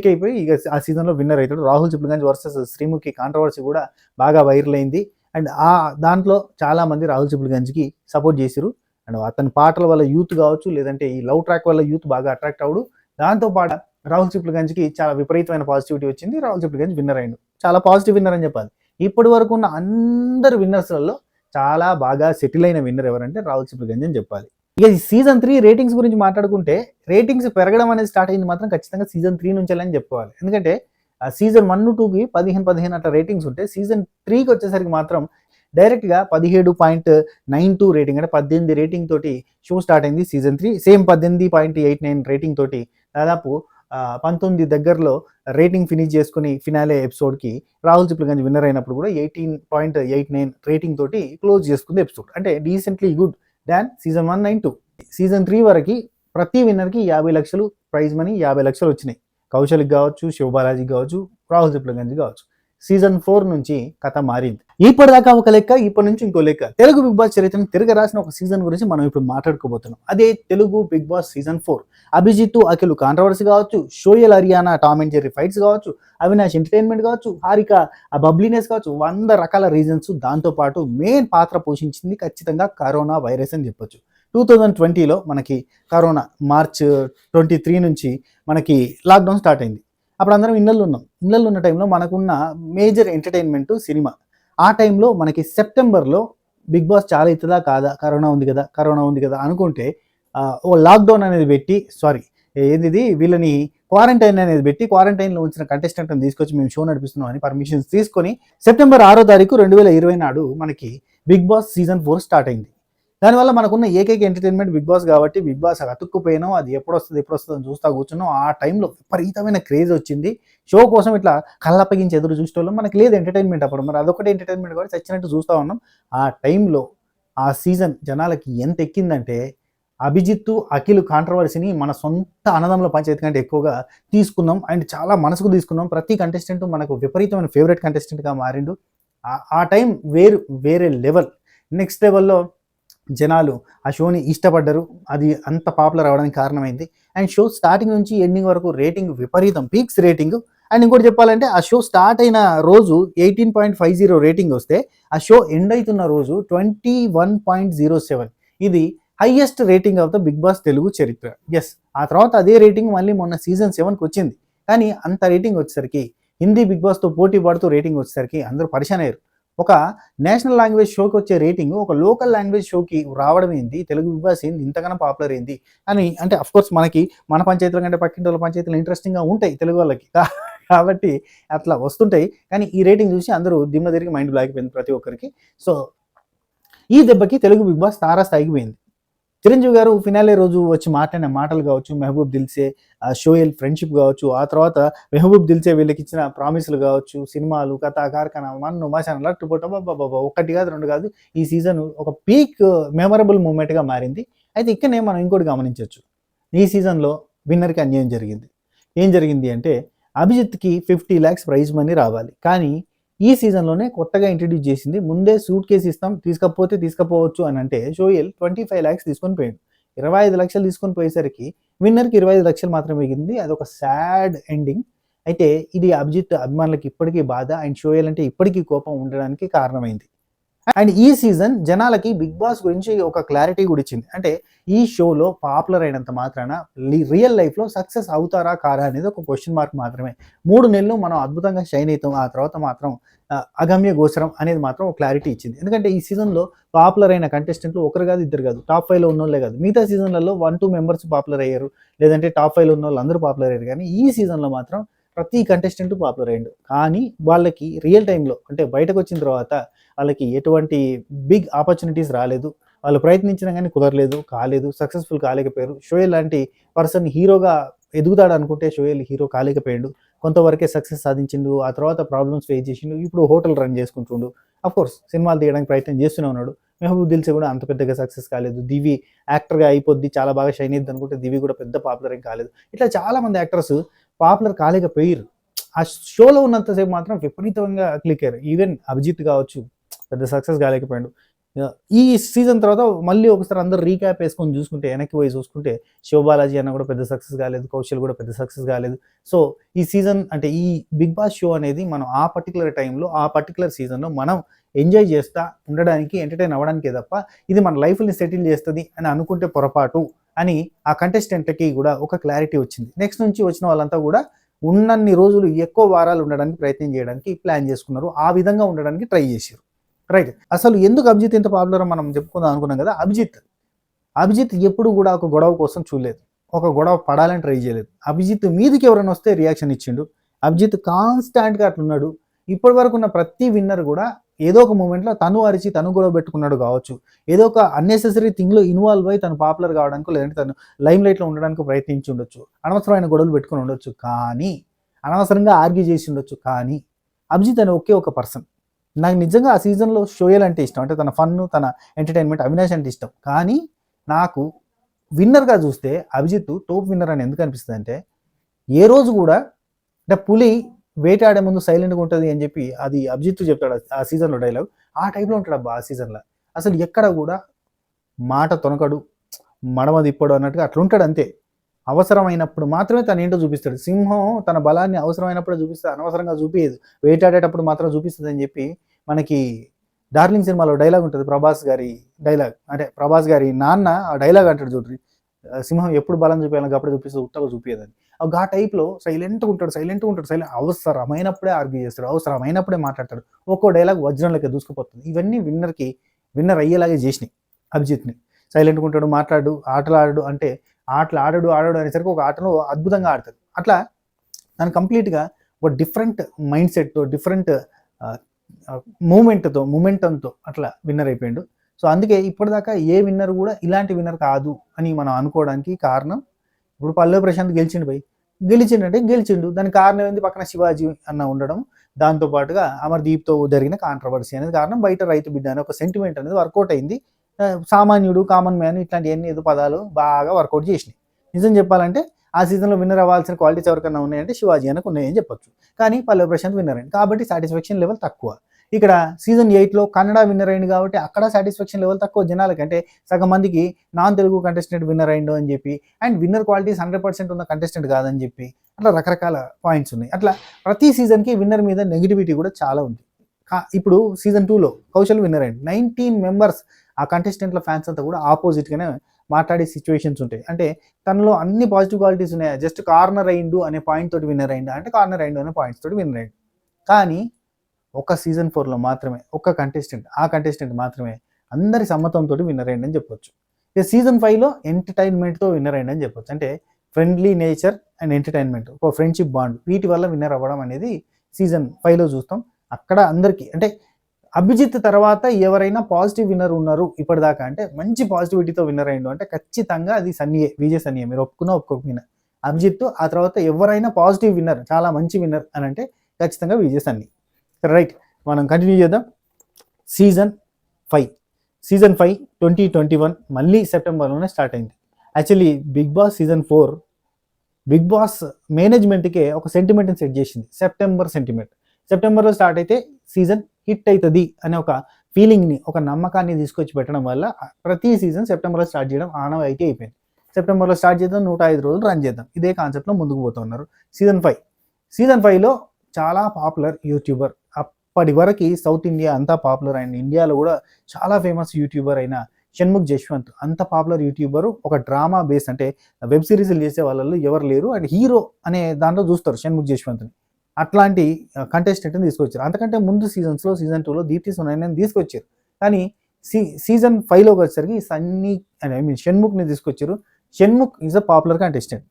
అయిపోయి ఇక ఆ సీజన్లో విన్నర్ అవుతాడు. రాహుల్ సిప్లిగంజ్ వర్సెస్ శ్రీముఖి కాంట్రవర్సీ కూడా బాగా వైరల్ అయింది. అండ్ ఆ దాంట్లో చాలామంది రాహుల్ సిప్లిగంజ్కి సపోర్ట్ చేశారు. అండ్ అతని పాటల వల్ల యూత్ కావచ్చు, లేదంటే ఈ లవ్ ట్రాక్ వల్ల యూత్ బాగా అట్రాక్ట్ అవడు. దాంతోపాటు రాహుల్ సిప్లిగంజ్కి చాలా విపరీతమైన పాజిటివిటీ వచ్చింది. రాహుల్ సిప్లిగంజ్ విన్నర్ అయ్యాడు. చాలా పాజిటివ్ విన్నర్ అని చెప్పాలి. ఇప్పటి వరకు ఉన్న అందరు విన్నర్స్లలో చాలా బాగా సెటిల్ అయిన విన్నర్ ఎవరంటే రాహుల్ సిప్లిగంజ్ అని చెప్పాలి. ఇక సీజన్ 3 రేటింగ్స్ గురించి మాట్లాడుకుంటే రేటింగ్స్ పెరగడం అనేది స్టార్ట్ అయింది మాత్రం ఖచ్చితంగా సీజన్ 3 నుంచి అని చెప్పుకోవాలి. ఎందుకంటే సీజన్ 1, 2కి 15 అట్లా రేటింగ్స్ ఉంటే సీజన్ 3కి వచ్చేసరికి మాత్రం డైరెక్ట్గా 17.92 రేటింగ్, అంటే 18 రేటింగ్ తోటి షో స్టార్ట్ అయింది సీజన్ 3. సేమ్ 18.89 రేటింగ్ తోటి దాదాపు 19 దగ్గరలో రేటింగ్ ఫినిష్ చేసుకుని ఫినాలే ఎపిసోడ్కి రాహుల్ సిప్లిగంజ్ విన్నర్ అయినప్పుడు కూడా 18.89 రేటింగ్ తోటి క్లోజ్ చేసుకుంది ఎపిసోడ్. అంటే decently good than season 1 and 2. Season 3 వరకు ప్రతి విన్నర్కి 50 లక్షలు ప్రైజ్ మనీ, 50 లక్షలు వచ్చినాయి. కౌశల్కి కావచ్చు, శివబాలాజీకి కావచ్చు, రాహుల్ సిప్లిగంజ్ కావచ్చు. సీజన్ 4 నుంచి కథ మారింది. ఇప్పటిదాకా ఒక లెక్క, ఇప్పటి నుంచి ఇంకో లెక్క. తెలుగు బిగ్ బాస్ చరిత్రను తిరగ రాసిన ఒక సీజన్ గురించి మనం ఇప్పుడు మాట్లాడుకోబోతున్నాం. అదే Telugu Bigg Boss season 4. Abhijeet, Akhil controversy కావచ్చు, Sohel Ariyana Tom and Jerry fights కావచ్చు, అవినాష్ ఎంటర్టైన్మెంట్ కావచ్చు, హారిక ఆ బబ్లీనెస్ కావచ్చు, 100 రకాల రీజన్స్. దాంతోపాటు మెయిన్ పాత్ర పోషించింది ఖచ్చితంగా కరోనా వైరస్ అని చెప్పొచ్చు. 2020లో మనకి కరోనా మార్చ్ 23 నుంచి మనకి లాక్డౌన్ స్టార్ట్ అయింది. అప్పుడు అందరం ఇళ్ళల్లో ఉన్న టైంలో మనకున్న మేజర్ ఎంటర్టైన్మెంట్ సినిమా. ఆ టైంలో మనకి సెప్టెంబర్లో బిగ్ బాస్ చాలా అవుతుందా కాదా, కరోనా ఉంది కదా అనుకుంటే ఓ లాక్డౌన్ అనేది పెట్టి, వీళ్ళని క్వారంటైన్ అనేది పెట్టి క్వారంటైన్లో ఉంచిన కంటెస్టెంట్ని తీసుకొచ్చి మేము షో నడిపిస్తున్నాం అని పర్మిషన్స్ తీసుకొని సెప్టెంబర్ 6వ తారీఖు 2020 నాడు మనకి బిగ్ బాస్ సీజన్ 4 స్టార్ట్ అయింది. దానివల్ల మనకున్న ఏకైక ఎంటర్టైన్మెంట్ బిగ్ బాస్ కాబట్టి బిగ్ బాస్ అతుక్కుపోయినాం, అది ఎప్పుడు వస్తుంది అని చూస్తా కూర్చున్నాం. ఆ టైంలో విపరీతమైన క్రేజ్ వచ్చింది. షో కోసం ఇట్లా కళ్ళప్పగించి ఎదురు చూసేటోళ్ళం. మనకి లేదు ఎంటర్టైన్మెంట్ అప్పుడు, మరి అదొకటి ఎంటర్టైన్మెంట్ కాబట్టి చచ్చినట్టు చూస్తూ ఉన్నాం. ఆ టైంలో ఆ సీజన్ జనాలకి ఎంత ఎక్కిందంటే అభిజిత్తు అఖిల్ కాంట్రవర్సీని మన సొంత అన్నదమ్ముల పంచాయతీ కంటే ఎక్కువగా తీసుకున్నాం అండ్ చాలా మనసుకు తీసుకున్నాం. ప్రతి కంటెస్టెంట్ మనకు విపరీతమైన ఫేవరెట్ కంటెస్టెంట్గా మారిండు. ఆ టైం వేరే లెవెల్. నెక్స్ట్ లెవెల్లో జనాలు ఆ షోని ఇష్టపడ్డారు. అది అంత పాపులర్ అవ్వడానికి కారణమైంది. అండ్ షో స్టార్టింగ్ నుంచి ఎండింగ్ వరకు రేటింగ్ విపరీతం, పీక్స్ రేటింగ్. అండ్ ఇంకోటి చెప్పాలంటే ఆ షో స్టార్ట్ అయిన రోజు 18.50 రేటింగ్ వస్తే ఆ షో ఎండ్ అవుతున్న రోజు 21.07. ఇది highest rating of the Bigg Boss Telugu చరిత్ర. ఎస్, ఆ తర్వాత అదే రేటింగ్ మళ్ళీ మొన్న సీజన్ 7కి వచ్చింది. కానీ అంత రేటింగ్ వచ్చేసరికి హిందీ బిగ్ బాస్తో పోటీ పడుతూ రేటింగ్ వచ్చేసరికి అందరూ పరిశాన్ అయ్యారు. ఒక నేషనల్ లాంగ్వేజ్ షోకి వచ్చే రేటింగ్ ఒక లోకల్ లాంగ్వేజ్ షోకి రావడం ఏంది, తెలుగు బిగ్ బాస్ ఏంది ఇంతకన్నా పాపులర్ ఏంది అని. అంటే అఫ్కోర్స్ మనకి మన పంచాయతీల కంటే పక్కింటి వాళ్ళ పంచాయతీలు ఇంట్రెస్టింగ్గా ఉంటాయి తెలుగు వాళ్ళకి కాబట్టి అట్లా వస్తుంటాయి. కానీ ఈ రేటింగ్ చూసి అందరూ దిమ్మ తిరిగి మైండ్ బ్లాక్ అయిపోయింది ప్రతి ఒక్కరికి. సో ఈ దెబ్బకి తెలుగు బిగ్ బాస్ తారాస్థాయికి పోయింది. చిరంజీవి గారు ఫినాలే రోజు వచ్చి మాట్లాడిన మాటలు కావచ్చు, మెహబూబ్ దిల్సే షోయల్ ఫ్రెండ్షిప్ కావచ్చు, ఆ తర్వాత మెహబూబ్ దిల్సే వీళ్ళకి ఇచ్చిన ప్రామిసులు కావచ్చు, సినిమాలు, కథ, కార్ఖానా, మన్ను మశాన్ లట్టుపోట బాబా ఒకటి కాదు రెండు కాదు, ఈ సీజన్ ఒక పీక్ మెమరబుల్ మూమెంట్గా మారింది. అయితే ఇక్కడనే మనం ఇంకోటి గమనించవచ్చు. ఈ సీజన్లో విన్నర్కి అన్యాయం జరిగింది. ఏం జరిగింది అంటే అభిజిత్కి 50 lakhs ప్రైజ్ మనీ రావాలి. కానీ ఈ సీజన్లోనే కొత్తగా ఇంట్రడ్యూస్ చేసింది, ముందే సూట్ కేసు ఇస్తాం తీసుకపోతే తీసుకపోవచ్చు అని అంటే షోయల్ 25 lakhs తీసుకొని పోయాడు. 25 లక్షలు తీసుకొని పోయేసరికి విన్నర్కి 25 లక్షలు మాత్రమే మిగిలింది. అదొక సాడ్ ఎండింగ్. అయితే ఇది అభిజిత్ అభిమానులకి ఇప్పటికీ బాధ అండ్ షోయల్ అంటే ఇప్పటికీ కోపం ఉండడానికి కారణమైంది. అండ్ ఈ సీజన్ జనాలకి బిగ్ బాస్ గురించి ఒక క్లారిటీ కూడా ఇచ్చింది. అంటే ఈ షోలో పాపులర్ అయినంత మాత్రాన రియల్ లైఫ్లో సక్సెస్ అవుతారా కారా అనేది ఒక క్వశ్చన్ మార్క్ మాత్రమే. 3 నెలలు మనం అద్భుతంగా షైన్ అవుతాం, ఆ తర్వాత మాత్రం అగమ్య గోచరం అనేది మాత్రం ఒక క్లారిటీ ఇచ్చింది. ఎందుకంటే ఈ సీజన్లో పాపులర్ అయిన కంటెస్టెంట్లు ఒకరు కాదు ఇద్దరు కాదు, టాప్ 5లో ఉన్న వాళ్ళే కాదు. మిగతా సీజన్లలో 1-2 మెంబర్స్ పాపులర్ అయ్యారు, లేదంటే టాప్ 5లో ఉన్న వాళ్ళు అందరూ పాపులర్ అయ్యారు. కానీ ఈ సీజన్లో మాత్రం ప్రతి కంటెస్టెంట్ పాపులర్ అయ్యాడు. కానీ వాళ్ళకి రియల్ టైంలో అంటే బయటకు వచ్చిన తర్వాత వాళ్ళకి ఎటువంటి బిగ్ ఆపర్చునిటీస్ రాలేదు. వాళ్ళు ప్రయత్నించినా కానీ కుదరలేదు, కాలేదు, సక్సెస్ఫుల్ కాలేకపోయారు. షోయల్ లాంటి పర్సన్ హీరోగా ఎదుగుతాడు అనుకుంటే షోయల్ హీరో కాలేకపోయాడు. కొంతవరకే సక్సెస్ సాధించిండు, ఆ తర్వాత ప్రాబ్లమ్స్ ఫేస్ చేసిండు, ఇప్పుడు హోటల్ రన్ చేసుకుంటుండు. అఫ్కోర్స్ సినిమాలు తీయడానికి ప్రయత్నం చేస్తూనే ఉన్నాడు. మెహబూబ్ దిల్సే కూడా అంత పెద్దగా సక్సెస్ కాలేదు. దివి యాక్టర్గా అయిపోద్ది, చాలా బాగా షైన్ అయ్యిద్ది అనుకుంటే దివి కూడా పెద్ద పాపులర్ ఏం కాలేదు. ఇట్లా చాలామంది యాక్టర్స్ పాపులర్ కాలేకపోయారు. ఆ షోలో ఉన్నంతసేపు మాత్రం విపరీతంగా క్లిక్ అయ్యారు. ఈవెన్ అభిజిత్ కావచ్చు పెద్ద సక్సెస్ కాలేకపోయాడు. ఈ సీజన్ తర్వాత మళ్ళీ ఒకసారి అందరు రీక్యాప్ వేసుకొని చూసుకుంటే, వెనక్కి పోయి చూసుకుంటే శివబాలాజీ అన్న కూడా పెద్ద సక్సెస్ కాలేదు, కౌశల్ కూడా పెద్ద సక్సెస్ కాలేదు. సో ఈ సీజన్ అంటే ఈ బిగ్ బాస్ షో అనేది మనం ఆ పర్టికులర్ టైంలో ఆ పర్టికులర్ సీజన్లో మనం ఎంజాయ్ చేస్తా ఉండడానికి, ఎంటర్టైన్ అవ్వడానికే తప్ప ఇది మన లైఫ్ని సెటిల్ చేస్తుంది అని అనుకుంటే పొరపాటు అని ఆ కంటెస్టెంట్లకి కూడా ఒక క్లారిటీ వచ్చింది. నెక్స్ట్ నుంచి వచ్చిన వాళ్ళంతా కూడా ఉన్నన్ని రోజులు ఎక్కువ వారాలు ఉండడానికి ప్రయత్నం చేయడానికి ప్లాన్ చేసుకున్నారు, ఆ విధంగా ఉండడానికి ట్రై చేశారు. రైట్. అసలు ఎందుకు అభిజిత్ ఎంత పాపులర్ మనం చెప్పుకుందాం అనుకున్నాం కదా. అభిజిత్ ఎప్పుడు కూడా ఒక గొడవ కోసం చూడలేదు, ఒక గొడవ పడాలని ట్రై చేయలేదు. అభిజిత్ మీదకి ఎవరైనా వస్తే రియాక్షన్ ఇచ్చిండు. అభిజిత్ కాన్స్టాంట్గా అట్లున్నాడు. ఇప్పటి వరకు ఉన్న ప్రతి విన్నర్ కూడా ఏదో ఒక మూమెంట్లో తను అరిచి తను గొడవ పెట్టుకున్నాడు కావచ్చు, ఏదో ఒక అన్నెసెసరీ థింగ్లో ఇన్వాల్వ్ అయ్యి తను పాపులర్ కావడానికి, లేదంటే తను లైమ్ లైట్లో ఉండడానికి ప్రయత్నించి ఉండొచ్చు, అనవసరమైన గొడవలు పెట్టుకుని ఉండొచ్చు, కానీ అనవసరంగా ఆర్గ్యూ చేసి ఉండొచ్చు. కానీ అభిజిత్ అనే ఒకే ఒక పర్సన్ నాకు నిజంగా ఆ సీజన్లో షోయల్ అంటే ఇష్టం, అంటే తన ఫన్, తన ఎంటర్టైన్మెంట్, అవినాష్ అంటే ఇష్టం. కానీ నాకు విన్నర్గా చూస్తే అభిజిత్ టాప్ విన్నర్ అని ఎందుకు అనిపిస్తుంది అంటే, ఏ రోజు కూడా అంటే పులి వేటాడే ముందు సైలెంట్గా ఉంటుంది అని చెప్పి అది అభిజిత్ చెప్తాడు ఆ సీజన్లో డైలాగ్. ఆ టైప్లో ఉంటాడు అబ్బా ఆ సీజన్లో. అసలు ఎక్కడ కూడా మాట తొనకడు, మడమ తిప్పడు అన్నట్టుగా అట్లా ఉంటాడు అంతే. అవసరమైనప్పుడు మాత్రమే తను ఏంటో చూపిస్తాడు. సింహం తన బలాన్ని అవసరమైనప్పుడే చూపిస్తుంది, అనవసరంగా చూపించదు. వేటాడేటప్పుడు మాత్రం చూపిస్తుంది అని చెప్పి మనకి డార్లింగ్ సినిమాలో డైలాగ్ ఉంటుంది, ప్రభాస్ గారి డైలాగ్. అంటే ప్రభాస్ గారి నాన్న ఆ డైలాగ్ అంటాడు చూడండి, సింహం ఎప్పుడు బలం చూపించాలి అప్పుడే చూపిస్తుంది, ఉత్తగా చూపించదని. ఆ టైప్లో సైలెంట్గా ఉంటాడు, అవసరమైనప్పుడే ఆర్గ్యూ చేస్తాడు, అవసరమైనప్పుడే మాట్లాడతాడు. ఒక్కో డైలాగ్ వజ్రం లెక్క దూసుకుపోతుంది. ఇవన్నీ విన్నర్ అయ్యేలాగే చేసినాయి అభిజిత్ని. సైలెంట్గా ఉంటాడు, మాట్లాడు, ఆటలు ఆడు అంటే ఆటలు ఆడడు అనేసరికి ఒక ఆటలో అద్భుతంగా ఆడతాడు. అట్లా తను కంప్లీట్గా ఒక డిఫరెంట్ మైండ్ సెట్తో, డిఫరెంట్ మూమెంటంతో అట్లా విన్నర్ అయిపోయాడు. సో అందుకే ఇప్పటిదాకా ఏ విన్నర్ కూడా ఇలాంటి విన్నర్ కాదు అని మనం అనుకోవడానికి కారణం, ఇప్పుడు పల్లవి ప్రశాంత్ గెలిచిండు పోయి, గెలిచిండంటే గెలిచిండు, దానికి కారణం ఏంది, పక్కన శివాజీ అన్న ఉండడం, దాంతోపాటుగా అమర్దీప్తో జరిగిన కాంట్రవర్సీ అనేది కారణం. బయట రైతు బిడ్డ అనే ఒక సెంటిమెంట్ అనేది వర్కౌట్ అయింది. సామాన్యుడు, కామన్ మ్యాన్ ఇట్లాంటి ఏదో పదాలు బాగా వర్కౌట్ చేసినాయి. నిజం చెప్పాలంటే ఆ సీజన్లో విన్నర్ అవ్వాల్సిన క్వాలిటీస్ ఎవరికైనా ఉన్నాయంటే శివాజీ అనకు ఉన్నాయని చెప్పొచ్చు. కానీ పల్లవి ప్రశాంత్ విన్నర్ అయింది కాబట్టి సాటిస్ఫాక్షన్ లెవెల్ తక్కువ. ఇక్కడ సీజన్ 8లో కన్నడ విన్నర్ అయింది కాబట్టి అక్కడ సాటిస్ఫాక్షన్ లెవెల్ తక్కువ జనాలకి. అంటే సగం మందికి నాన్ తెలుగు కంటెస్టెంట్ విన్నర్ అయిండు అని చెప్పి, అండ్ విన్నర్ క్వాలిటీస్ 100% ఉన్న కంటెస్టెంట్ కాదని చెప్పి, అట్లా రకరకాల పాయింట్స్ ఉన్నాయి. అట్లా ప్రతి సీజన్కి విన్నర్ మీద నెగిటివిటీ కూడా చాలా ఉంది. ఇప్పుడు సీజన్ 2లో కౌశల్ విన్నర్ అయింది. 19 మెంబర్స్ ఆ కంటెస్టెంట్ల ఫ్యాన్స్ అంతా కూడా ఆపోజిట్గానే మాట్లాడే సిచ్యువేషన్స్ ఉంటాయి. అంటే తనలో అన్ని పాజిటివ్ క్వాలిటీస్ ఉన్నాయి, జస్ట్ కార్నర్ అయిండు అనే పాయింట్ తోటి విన్నర్ అయిండు అంటే కార్నర్ అయిండు అనే పాయింట్స్ తోటి విన్నర్ అయిండు. కానీ ఒక సీజన్ 4లో మాత్రమే ఒక కంటెస్టెంట్, ఆ కంటెస్టెంట్ మాత్రమే అందరి సమ్మతంతో విన్నర్ అయింది అని చెప్పొచ్చు. ఇక సీజన్ 5లో ఎంటర్టైన్మెంట్తో విన్నర్ అయింది అని చెప్పొచ్చు. అంటే ఫ్రెండ్లీ నేచర్ అండ్ ఎంటర్టైన్మెంట్, ఒక ఫ్రెండ్షిప్ బాండ్, వీటి వల్ల విన్నర్ అవ్వడం అనేది సీజన్ 5లో చూస్తాం. అక్కడ అందరికీ అంటే అభిజిత్ తర్వాత ఎవరైనా పాజిటివ్ విన్నర్ ఉన్నారు ఇప్పటిదాకా అంటే మంచి పాజిటివిటీతో విన్నర్ అయిండు అంటే ఖచ్చితంగా అది సన్నీయే, విజయ్ సన్నీయే. మీరు ఒప్పుకోకపోయినా అభిజిత్, ఆ తర్వాత ఎవరైనా పాజిటివ్ విన్నర్, చాలా మంచి విన్నర్ అని అంటే ఖచ్చితంగా విజయ్ సన్నీ. రైట్, మనం కంటిన్యూ చేద్దాం. సీజన్ 5 2021 మళ్ళీ సెప్టెంబర్లోనే స్టార్ట్ అయింది. Actually Bigg Boss season 4 Bigg Boss మేనేజ్మెంట్కే ఒక సెంటిమెంట్ని సెట్ చేసింది, సెప్టెంబర్ సెంటిమెంట్. సెప్టెంబర్లో స్టార్ట్ అయితే సీజన్ హిట్ అవుతుంది అనే ఒక ఫీలింగ్ని, ఒక నమ్మకాన్ని తీసుకొచ్చి పెట్టడం వల్ల ప్రతి సీజన్ సెప్టెంబర్లో స్టార్ట్ చేయడం ఆనవాయితీ అయిపోయింది. సెప్టెంబర్లో స్టార్ట్ చేద్దాం, 105 రోజులు రన్ చేద్దాం, ఇదే కాన్సెప్ట్లో ముందుకు పోతున్నారు. సీజన్ 5లో చాలా పాపులర్ యూట్యూబర్, అప్పటి వరకు సౌత్ ఇండియా అంతా పాపులర్ అయిన, ఇండియాలో కూడా చాలా ఫేమస్ యూట్యూబర్ అయిన షణ్ముఖ్ జశ్వంత్, అంత పాపులర్ యూట్యూబరు, ఒక డ్రామా బేస్ అంటే వెబ్ సిరీస్లు చేసే వాళ్ళు ఎవరు లేరు, అండ్ హీరో అనే దాంట్లో చూస్తారు షణ్ముఖ్ జశ్వంత్ని. అట్లాంటి కంటెస్టెంట్ని తీసుకొచ్చారు. అంతకంటే ముందు సీజన్స్లో సీజన్ 2లో దీప్తి సునైనాని తీసుకొచ్చారు. కానీ సీజన్ 5లోకి వచ్చేసరికి సన్నీ షణ్ముఖ్ని తీసుకొచ్చారు. Shanmukh is a popular contestant.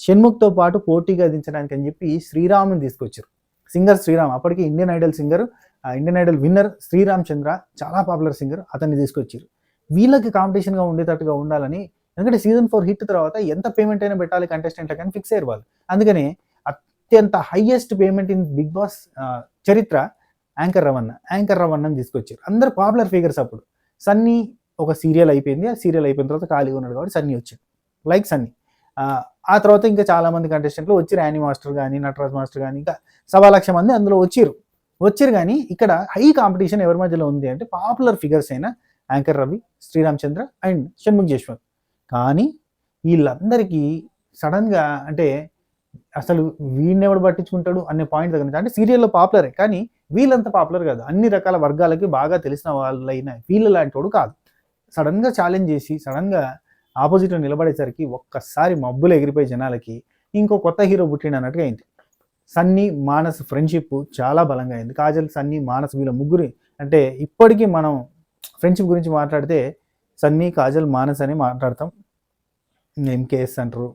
షణ్ముఖ్తో పాటు పోటీగా దించడానికి అని చెప్పి శ్రీరామ్ని తీసుకొచ్చారు. సింగర్ శ్రీరామ్, అప్పటికి Indian Idol singer, Indian Idol winner Sriram Chandra, చాలా పాపులర్ సింగర్, అతన్ని తీసుకొచ్చారు. వీళ్ళకి కాంపిటీషన్గా ఉండేటట్టుగా ఉండాలని, ఎందుకంటే సీజన్ 4 హిట్ తర్వాత ఎంత పేమెంట్ అయినా పెట్టాలి కంటెస్టెంట్లకు అని ఫిక్స్ అయ్యారు వాళ్ళు. అందుకనే అత్యంత highest payment in Bigg Boss చరిత్ర యాంకర్ రవణని తీసుకొచ్చారు. అందరు పాపులర్ ఫిగర్స్. అప్పుడు సన్నీ ఒక సీరియల్ అయిపోయింది, ఆ సీరియల్ అయిపోయిన తర్వాత ఖాళీగా ఉన్నాడు కాబట్టి సన్నీ వచ్చింది, లైక్ సన్నీ. ఆ తర్వాత ఇంకా చాలామంది కంటెస్టెంట్లు వచ్చారు, యానీ మాస్టర్ కానీ, నటరాజ్ మాస్టర్ కానీ, ఇంకా 1,00,000 మంది అందులో వచ్చారు. కానీ ఇక్కడ హై కాంపిటీషన్ ఎవరి మధ్యలో ఉంది అంటే పాపులర్ ఫిగర్స్ అయిన యాంకర్ రవి, శ్రీరామ్ చంద్ర అండ్ షణ్ముఖ్ జశ్వంత్. కానీ వీళ్ళందరికీ సడన్గా అంటే అసలు వీడినెవడు పట్టించుకుంటాడు అనే పాయింట్ దగ్గర, అంటే సీరియల్లో పాపులరే కానీ వీళ్ళంతా పాపులర్ కాదు, అన్ని రకాల వర్గాలకి బాగా తెలిసిన వాళ్ళైన వీళ్ళ లాంటి వాడు కాదు. సడన్గా ఛాలెంజ్ చేసి సడన్గా ఆపోజిట్లో నిలబడేసరికి ఒక్కసారి మబ్బులు ఎగిరిపోయి జనాలకి ఇంకో కొత్త హీరో పుట్టిండు అన్నట్టుగా అయింది. సన్నీ మానస్ ఫ్రెండ్షిప్ చాలా బలంగా అయింది. కాజల్, సన్నీ, మానస్ వీళ్ళ ముగ్గురు, అంటే ఇప్పటికీ మనం ఫ్రెండ్షిప్ గురించి మాట్లాడితే సన్నీ, కాజల్, మానస్ అని మాట్లాడతాం. ఎంకేఎస్ అంటారు,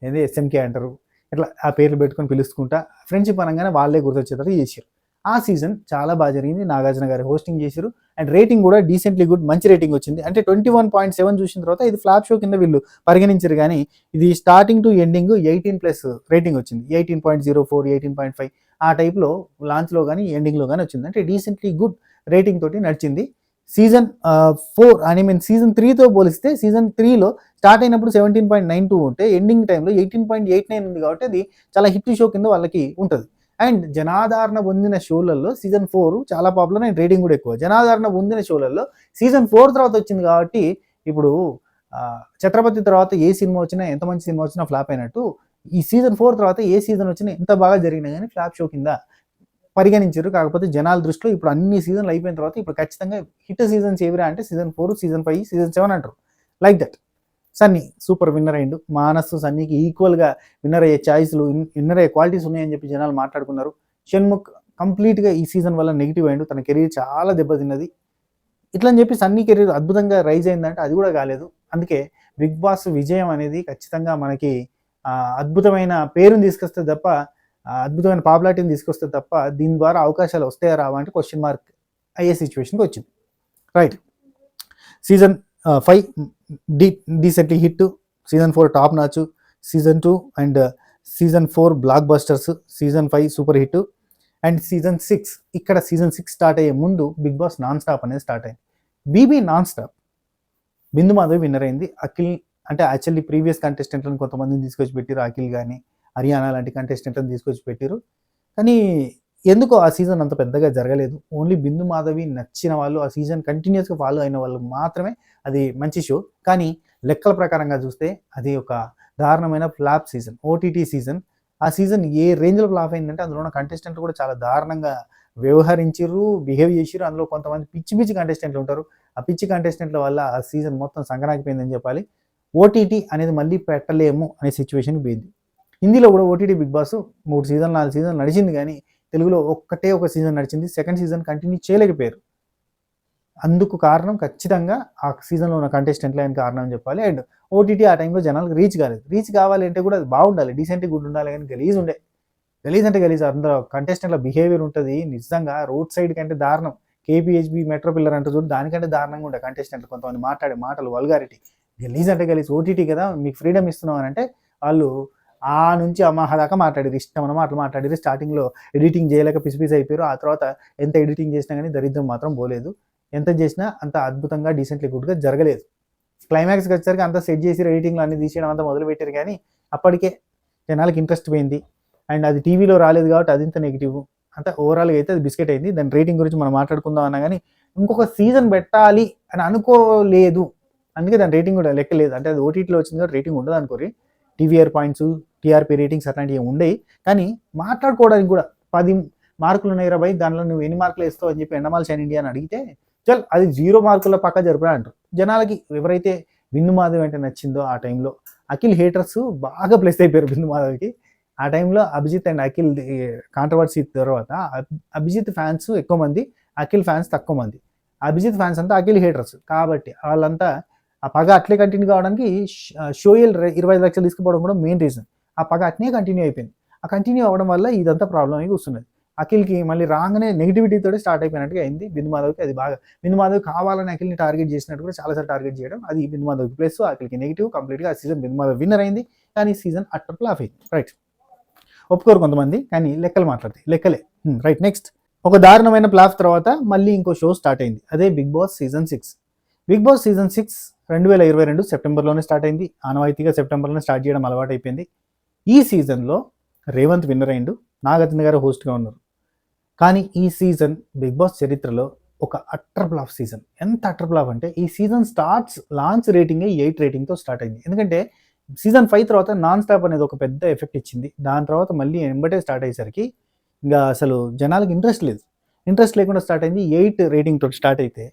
ఏది ఎస్ఎంకే అంటారు, ఇట్లా ఆ పేర్లు పెట్టుకొని పిలుచుకుంటా ఫ్రెండ్షిప్ అనగానే వాళ్ళే గుర్తొచ్చేటట్టు చేశారు. ఆ సీజన్ చాలా బాగా జరిగింది. నాగార్జున గారు హోస్టింగ్ చేశారు అండ్ రేటింగ్ కూడా డీసెంట్లీ గుడ్, మంచి రేటింగ్ వచ్చింది. అంటే 21.7 చూసిన తర్వాత ఇది ఫ్లాప్ షో కింద వీళ్ళు పరిగణించారు. కానీ ఇది స్టార్టింగ్ టు ఎండింగ్ 18+ రేటింగ్ వచ్చింది. 18.04, 18.5 ఆ టైప్లో లాంచ్లో కానీ ఎండింగ్లో కానీ వచ్చింది. అంటే డీసెంట్లీ గుడ్ రేటింగ్ తోటి నడిచింది. సీజన్ 4 సీజన్ 3తో పోలిస్తే సీజన్ 3లో స్టార్ట్ అయినప్పుడు 17.92 ఉంటే ఎండింగ్ టైంలో 18.89 ఉంది. కాబట్టి అది చాలా హిట్ షో కింద వాళ్ళకి ఉంటుంది. అండ్ జనాదరణ పొందిన షోలలో సీజన్ 4 చాలా పాపులర్ అండ్ రేటింగ్ కూడా ఎక్కువ. జనాదరణ పొందిన షోలలో సీజన్ 4 తర్వాత వచ్చింది కాబట్టి ఇప్పుడు ఛత్రపతి తర్వాత ఏ సినిమా వచ్చినా, ఎంత మంచి సినిమా వచ్చినా ఫ్లాప్ అయినట్టు ఈ సీజన్ 4 తర్వాత ఏ సీజన్ వచ్చినా ఎంత బాగా జరిగినా కానీ ఫ్లాప్ షో కింద పరిగణించారు. కాకపోతే జనాల దృష్టిలో ఇప్పుడు అన్ని సీజన్లు అయిపోయిన తర్వాత ఇప్పుడు ఖచ్చితంగా హిట్ సీజన్స్ ఏవిరా అంటే సీజన్ 4, సీజన్ 5, సీజన్ 7 అంటారు. Like that. Sunny super winner అయిండు. మానస్ సన్నీకి ఈక్వల్గా విన్నర్ అయ్యే ఛాయిస్లు, విన్నర్ అయ్యే క్వాలిటీస్ ఉన్నాయని చెప్పి జనాలు మాట్లాడుకున్నారు. షణ్ముఖ్ కంప్లీట్గా ఈ సీజన్ వల్ల నెగిటివ్ అయిండు, తన కెరీర్ చాలా దెబ్బతిన్నది. ఇట్లా అని చెప్పి సన్నీ కెరీర్ అద్భుతంగా రైజ్ అయిందంటే అది కూడా కాలేదు. అందుకే బిగ్ బాస్ విజయం అనేది ఖచ్చితంగా మనకి అద్భుతమైన పేరుని తీసుకొస్తే తప్ప, అద్భుతమైన పాపులారిటీని తీసుకొస్తే తప్ప దీని ద్వారా అవకాశాలు వస్తాయా రావా అంటే క్వశ్చన్ మార్క్ అయ్యే సిచ్యువేషన్కి వచ్చింది. Right. Season 5 decently hit, season 4 top notch, season 2 and season 4 black busters, season 5 super hit and season 6. ఇక్కడ సీజన్ 6 స్టార్ట్ అయ్యే ముందు బిగ్ బాస్ నాన్ స్టాప్ అనేది స్టార్ట్ అయింది. బీబీ నాన్ స్టాప్ బిందు మాధవి విన్నర్ అయింది. అఖిల్ అంటే యాక్చువల్లీ ప్రీవియస్ కంటెస్టెంట్లను కొంతమందిని తీసుకొచ్చి పెట్టారు, అఖిల్ కానీ హర్యానా లాంటి కంటెస్టెంట్లను తీసుకొచ్చి పెట్టారు. కానీ ఎందుకో ఆ సీజన్ అంత పెద్దగా జరగలేదు. ఓన్లీ బిందు మాధవి నచ్చిన వాళ్ళు, ఆ సీజన్ కంటిన్యూస్గా ఫాలో అయిన వాళ్ళు మాత్రమే అది మంచి షో. కానీ లెక్కల ప్రకారంగా చూస్తే అది ఒక దారుణమైన ఫ్లాప్ సీజన్, ఓటీటీ సీజన్. ఆ సీజన్ ఏ రేంజ్లో ఫ్లాప్ అయిందంటే అందులో ఉన్న కంటెస్టెంట్లు కూడా చాలా దారుణంగా వ్యవహరించారు, బిహేవ్ చేసిరు. అందులో కొంతమంది పిచ్చి పిచ్చి కంటెస్టెంట్లు ఉంటారు. ఆ పిచ్చి కంటెస్టెంట్ల వల్ల ఆ సీజన్ మొత్తం సంకనాకిపోయిందని చెప్పాలి. ఓటీటీ అనేది మళ్ళీ పెట్టలేము అనే సిచ్యువేషన్కి పోయింది. హిందీలో కూడా OTT Bigg Boss 3 season 4 season నడిచింది, కానీ తెలుగులో ఒక్కటే ఒక సీజన్ నడిచింది. సెకండ్ సీజన్ కంటిన్యూ చేయలేకపోయారు. అందుకు కారణం ఖచ్చితంగా ఆ సీజన్లో ఉన్న కంటెస్టెంట్లే అని కారణం అని చెప్పాలి. అండ్ ఓటీటీ ఆ టైంలో జనాలకు రీచ్ కాలేదు. రీచ్ కావాలి అంటే కూడా అది బాగుండాలి, డీసెంట్గా గుడ్ ఉండాలి. కానీ గలీజ్ ఉండే, గలీజ్ అంటే గలీజ్. అందులో కంటెస్టెంట్ల బిహేవియర్ ఉంటుంది నిజంగా రోడ్ సైడ్ కంటే దారుణం. కేపీహెచ్బి మెట్రో పిల్లర్ అంటే చూడు, దానికంటే దారుణంగా ఉండే కంటెస్టెంట్లు. కొంతమంది మాట్లాడే మాటలు వల్గారిటీ, గలీజ్ అంటే గలీజ్. ఓటీటీ కదా మీకు ఫ్రీడమ్ ఇస్తున్నాం అని అంటే వాళ్ళు ఆ నుంచి అమ్మాహ దాకా మాట్లాడారు, ఇష్టమైన మాటలు మాట్లాడారు. స్టార్టింగ్లో ఎడిటింగ్ చేయలేక పిసి అయిపోయారు. ఆ తర్వాత ఎంత ఎడిటింగ్ చేసినా కానీ దరిద్రం మాత్రం పోలేదు. ఎంత చేసినా అంత అద్భుతంగా డీసెంట్లీ గుడ్గా జరగలేదు. క్లైమాక్స్కి వచ్చేసరికి అంతా సెట్ చేసి ఎడిటింగ్లో అన్ని తీసేయడం అంతా మొదలుపెట్టారు, కానీ అప్పటికే జనాలకి ఇంట్రెస్ట్ పోయింది. అండ్ అది టీవీలో రాలేదు కాబట్టి అది ఇంత నెగిటివ్. అంతా ఓవరాల్గా అయితే అది బిస్కెట్ అయింది. దాని రేటింగ్ గురించి మనం మాట్లాడుకుందాం అన్నా కానీ ఇంకొక సీజన్ పెట్టాలి అని అనుకోలేదు. అందుకే దాని రేటింగ్ కూడా లెక్కలేదు. అంటే అది ఓటీటీలో వచ్చింది కాబట్టి రేటింగ్ ఉండదు అనుకోరి. టీవీఆర్ పాయింట్స్, టీఆర్పీ రేటింగ్స్ అట్లాంటివి ఉండేవి. కానీ మాట్లాడుకోవడానికి కూడా 10 మార్కులు ఉన్నాయి రా భయ్, దానిలో నువ్వు ఎన్ని మార్కులు వేస్తావు అని చెప్పి ఎండమాల్ షైన్ ఇండియా అని అడిగితే చల్ అది 0 మార్కుల్లో పక్క జరుపురా అంటారు. జనాలకి ఎవరైతే బిందు మాధవి అంటే నచ్చిందో ఆ టైంలో అఖిల్ హేటర్స్ బాగా ప్లస్ అయిపోయారు బిందు మాధవికి. ఆ టైంలో అభిజిత్ అండ్ అఖిల్ కాంట్రవర్సీ తర్వాత అభిజిత్ ఫ్యాన్స్ ఎక్కువ మంది, అఖిల్ ఫ్యాన్స్ తక్కువ మంది. అభిజిత్ ఫ్యాన్స్ అంతా అఖిల్ హేటర్స్ కాబట్టి వాళ్ళంతా ఆ పగ అట్లే కంటిన్యూ కావడానికి షోయల్ 25 లక్షలు తీసుకుపోవడం కూడా మెయిన్ రీజన్. ఆ పగ అట్నే కంటిన్యూ అయిపోయింది. ఆ కంటిన్యూ అవ్వడం వల్ల ఇదంతా ప్రాబ్లం అయి వస్తున్నది. అఖిల్కి మళ్ళీ రాగానే నెగిటివిటీతో స్టార్ట్ అయిపోయినట్టుగా అయింది బిందు మాధవ్కి. అది బాగా బిందు మాధవ్ కావాలని అఖిల్ని టార్గెట్ చేసినట్టు కూడా చాలాసార్లు టార్గెట్ చేయడం, అది బిందు మాధవ్కి ప్లస్, అఖిల్కి నెగిటివ్. కంప్లీట్గా ఆ సీజన్ బిందు మాధవ్ విన్నర్ అయింది, కానీ సీజన్ అట్టర్ ఫ్లాప్ అయింది. రైట్, ఒప్పుకోరు కొంతమంది, కానీ లెక్కలు మాట్లాడతాయి, లెక్కలే. రైట్, నెక్స్ట్ ఒక దారుణమైన ఫ్లాప్ తర్వాత మళ్ళీ ఇంకో షో స్టార్ట్ అయింది, అదే Bigg Boss season 6. Bigg Boss season 6 2022 సెప్టెంబర్లోనే స్టార్ట్ అయింది. ఆనవాయితీగా సెప్టెంబర్లోనే స్టార్ట్ చేయడం అలవాటు అయిపోయింది. ఈ సీజన్లో రేవంత్ విన్నర్ అయిండు, నాగార్జున గారు హోస్ట్గా ఉన్నారు. కానీ ఈ సీజన్ బిగ్ బాస్ చరిత్రలో ఒక అట్టర్ ఫ్లాప్ సీజన్. ఎంత అట్టర్ ఫ్లాప్ అంటే ఈ సీజన్ లాంచ్ రేటింగ్ 8 రేటింగ్తో స్టార్ట్ అయింది. ఎందుకంటే సీజన్ 5 తర్వాత నాన్ స్టాప్ అనేది ఒక పెద్ద ఎఫెక్ట్ ఇచ్చింది. దాని తర్వాత మళ్ళీ ఎంబటే స్టార్ట్ అయ్యేసరికి ఇంకా అసలు జనాలకి ఇంట్రెస్ట్ లేకుండా స్టార్ట్ అయింది. 8 రేటింగ్తో స్టార్ట్ అయితే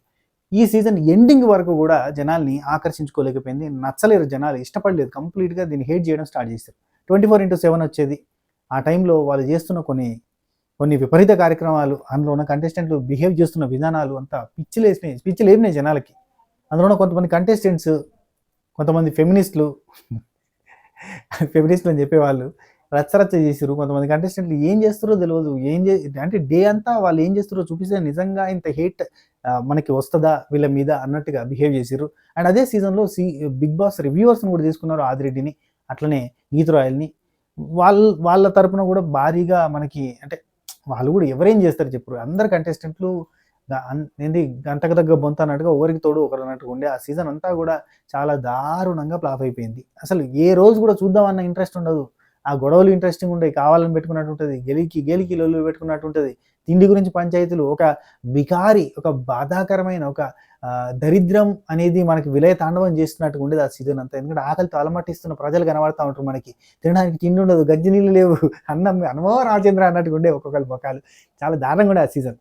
ఈ సీజన్ ఎండింగ్ వరకు కూడా జనాల్ని ఆకర్షించుకోలేకపోయింది. నచ్చలేరు జనాలు, ఇష్టపడలేదు, కంప్లీట్గా దీన్ని హేట్ చేయడం స్టార్ట్ చేశారు. 24/7 వచ్చేది. ఆ టైంలో వాళ్ళు చేస్తున్న కొన్ని విపరీత కార్యక్రమాలు, అందులో ఉన్న కంటెస్టెంట్లు బిహేవ్ చేస్తున్న విధానాలు అంతా పిచ్చిలేపినాయి జనాలకి. అందులో ఉన్న కొంతమంది కంటెస్టెంట్స్, కొంతమంది ఫెమినిస్టులు అని చెప్పేవాళ్ళు రచ్చరచ్చ చేసారు. కొంతమంది కంటెస్టెంట్లు ఏం చేస్తారో తెలియదు, అంటే డే అంతా వాళ్ళు ఏం చేస్తారో చూపిస్తే నిజంగా ఇంత హేట్ మనకి వస్తుందా వీళ్ళ మీద అన్నట్టుగా బిహేవ్ చేసారు. అండ్ అదే సీజన్లో బిగ్ బాస్ రివ్యూవర్స్ని కూడా తీసుకున్నారు, ఆదిరెడ్డిని, అట్లనే గీతు రాయల్ని. వాళ్ళ తరపున కూడా భారీగా మనకి, అంటే వాళ్ళు కూడా ఎవరేం చేస్తారు చెప్పరు, అందరు కంటెస్టెంట్లు ఏంది గంటకు తగ్గ బొంత అన్నట్టుగా ఒకరికి తోడు ఒకరు అన్నట్టుగా ఉండే ఆ సీజన్ అంతా కూడా చాలా దారుణంగా ఫ్లాప్ అయిపోయింది. అసలు ఏ రోజు కూడా చూద్దామన్న ఇంట్రెస్ట్ ఉండదు. ఆ గొడవలు ఇంట్రెస్టింగ్ ఉంటాయి, కావాలని పెట్టుకున్నట్టు ఉంటుంది, గెలికి లొల్లు పెట్టుకున్నట్టు ఉంటుంది. తిండి గురించి పంచాయతీలు, ఒక బికారి, ఒక బాధాకరమైన ఒక దరిద్రం అనేది మనకి విలయ తాండవం చేస్తున్నట్టుగా ఉండేది ఆ సీజన్ అంతా. ఎందుకంటే ఆకలితో అలమటిస్తున్న ప్రజలు కనబడతా ఉంటారు, మనకి తినడానికి తిండి ఉండదు, గజ్జి నీళ్ళు లేవు, అన్నమో రాజేంద్ర అన్నట్టుగా ఉండే ఒక్కొక్కరి మొక్కలు. చాలా దారుణంగా ఉండే ఆ సీజన్.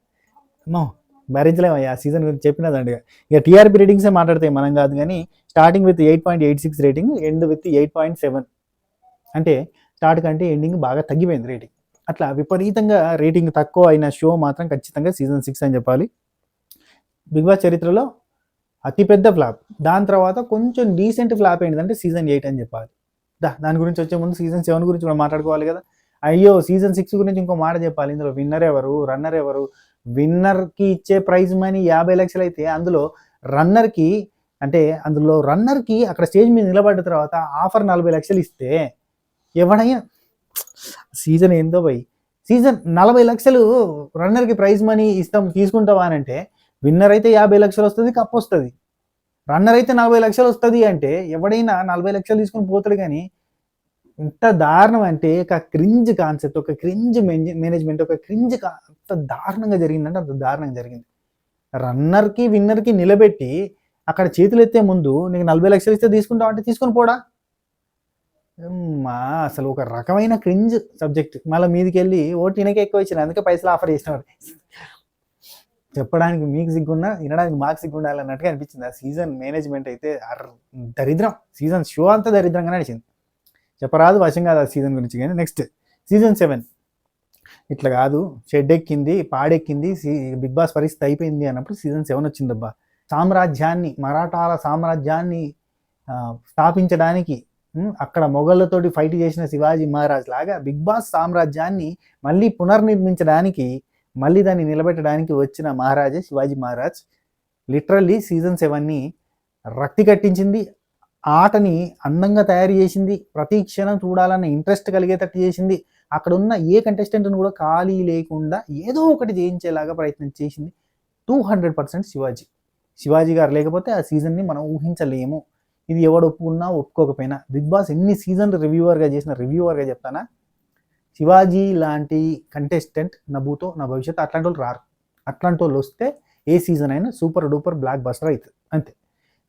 భరించలేము ఆ సీజన్ గురించి చెప్పినదండి. ఇక టీఆర్పీ రేటింగ్సే మాట్లాడితే మనం కాదు, కానీ starting with 8.86 rating, end with 8.7. అంటే స్టార్ట్ కంటే ఎండింగ్ బాగా తగ్గిపోయింది రేటింగ్. అట్లా విపరీతంగా రేటింగ్ తక్కువ అయిన షో మాత్రం ఖచ్చితంగా సీజన్ 6 అని చెప్పాలి. బిగ్ బాస్ చరిత్రలో అతిపెద్ద ఫ్లాప్. దాని తర్వాత కొంచెం డీసెంట్ ఫ్లాప్ ఏంటంటే సీజన్ 8 అని చెప్పాలి. దాని గురించి వచ్చే ముందు సీజన్ 7 గురించి మనం మాట్లాడుకోవాలి కదా. అయ్యో, సీజన్ 6 గురించి ఇంకో మాట చెప్పాలి. ఇందులో విన్నర్ ఎవరు, రన్నర్ ఎవరు, విన్నర్కి ఇచ్చే ప్రైజ్ మనీ 50 లక్షలు అయితే అందులో రన్నర్కి అక్కడ స్టేజ్ మీద నిలబడ్డ తర్వాత ఆఫర్ 40 లక్షలు ఇస్తే ఎవడైనా సీజన్ ఏందో పోయి సీజన్ 40 లక్షలు రన్నర్కి ప్రైజ్ మనీ ఇస్తాం తీసుకుంటావా అని అంటే విన్నర్ అయితే 50 లక్షలు వస్తుంది, కప్ వస్తుంది. రన్నర్ అయితే 40 లక్షలు వస్తుంది అంటే ఎవడైనా 40 లక్షలు తీసుకుని పోతాడు. కానీ ఇంత దారుణం అంటే ఒక క్రింజ్ కాన్సెప్ట్, ఒక క్రింజ్ మేనేజ్మెంట్, ఒక క్రింజ్ అంత దారుణంగా జరిగిందంటే అంత దారుణంగా జరిగింది. రన్నర్కి విన్నర్కి నిలబెట్టి అక్కడ చేతులు ఎత్తే ముందు నీకు 40 లక్షలు ఇస్తే తీసుకుంటావు అంటే తీసుకొని పోడా. అసలు ఒక రకమైన క్రింజ్ సబ్జెక్ట్. మళ్ళీ మీదికి వెళ్ళి ఈయనకే ఎక్కువ ఇచ్చిన అందుకే పైసలు ఆఫర్ చేసినారు. చెప్పడానికి మీకు సిగ్గున్నా వినడానికి మాకు సిగ్గుండాలి అన్నట్టుగా అనిపించింది. ఆ సీజన్ మేనేజ్మెంట్ అయితే దరిద్రం. సీజన్ షో అంతా దరిద్రంగా నడిచింది. చెప్పరాదు వశం కాదు ఆ సీజన్ గురించి. కానీ నెక్స్ట్ సీజన్ 7 ఇట్లా కాదు, షెడ్ ఎక్కింది, పాడెక్కింది, బిగ్ బాస్ పరిస్థితి అయిపోయింది అన్నప్పుడు సీజన్ 7 వచ్చిందబ్బా. మరాఠాల సామ్రాజ్యాన్ని స్థాపించడానికి అక్కడ మొఘళ్ళతోటి ఫైట్ చేసిన శివాజీ మహారాజ్ లాగా బిగ్ బాస్ సామ్రాజ్యాన్ని మళ్ళీ పునర్నిర్మించడానికి, మళ్ళీ దాన్ని నిలబెట్టడానికి వచ్చిన మహారాజే శివాజీ మహారాజ్. లిటరల్లీ సీజన్ 7ని రక్తి కట్టించింది, ఆటని అందంగా తయారు చేసింది, ప్రతి క్షణం చూడాలన్న ఇంట్రెస్ట్ కలిగేటట్టు చేసింది. అక్కడ ఉన్న ఏ కంటెస్టెంట్ను కూడా ఖాళీ లేకుండా ఏదో ఒకటి చేయించేలాగా ప్రయత్నం చేసింది. 200% శివాజీ గారు లేకపోతే ఆ సీజన్ని మనం ఊహించలేము. ఇది ఎవడు ఒప్పుకున్నా ఒప్పుకోకపోయినా బిగ్ బాస్ ఎన్ని సీజన్లు రివ్యూవర్గా చేసిన రివ్యూవర్గా చెప్తానా, శివాజీ లాంటి కంటెస్టెంట్ నా భూతో నా భవిష్యత్తు. అట్లాంటి వాళ్ళు రారు. అట్లాంటి వాళ్ళు వస్తే ఏ సీజన్ అయినా సూపర్ డూపర్ బ్లాక్ బస్టర్ అవుతుంది అంతే.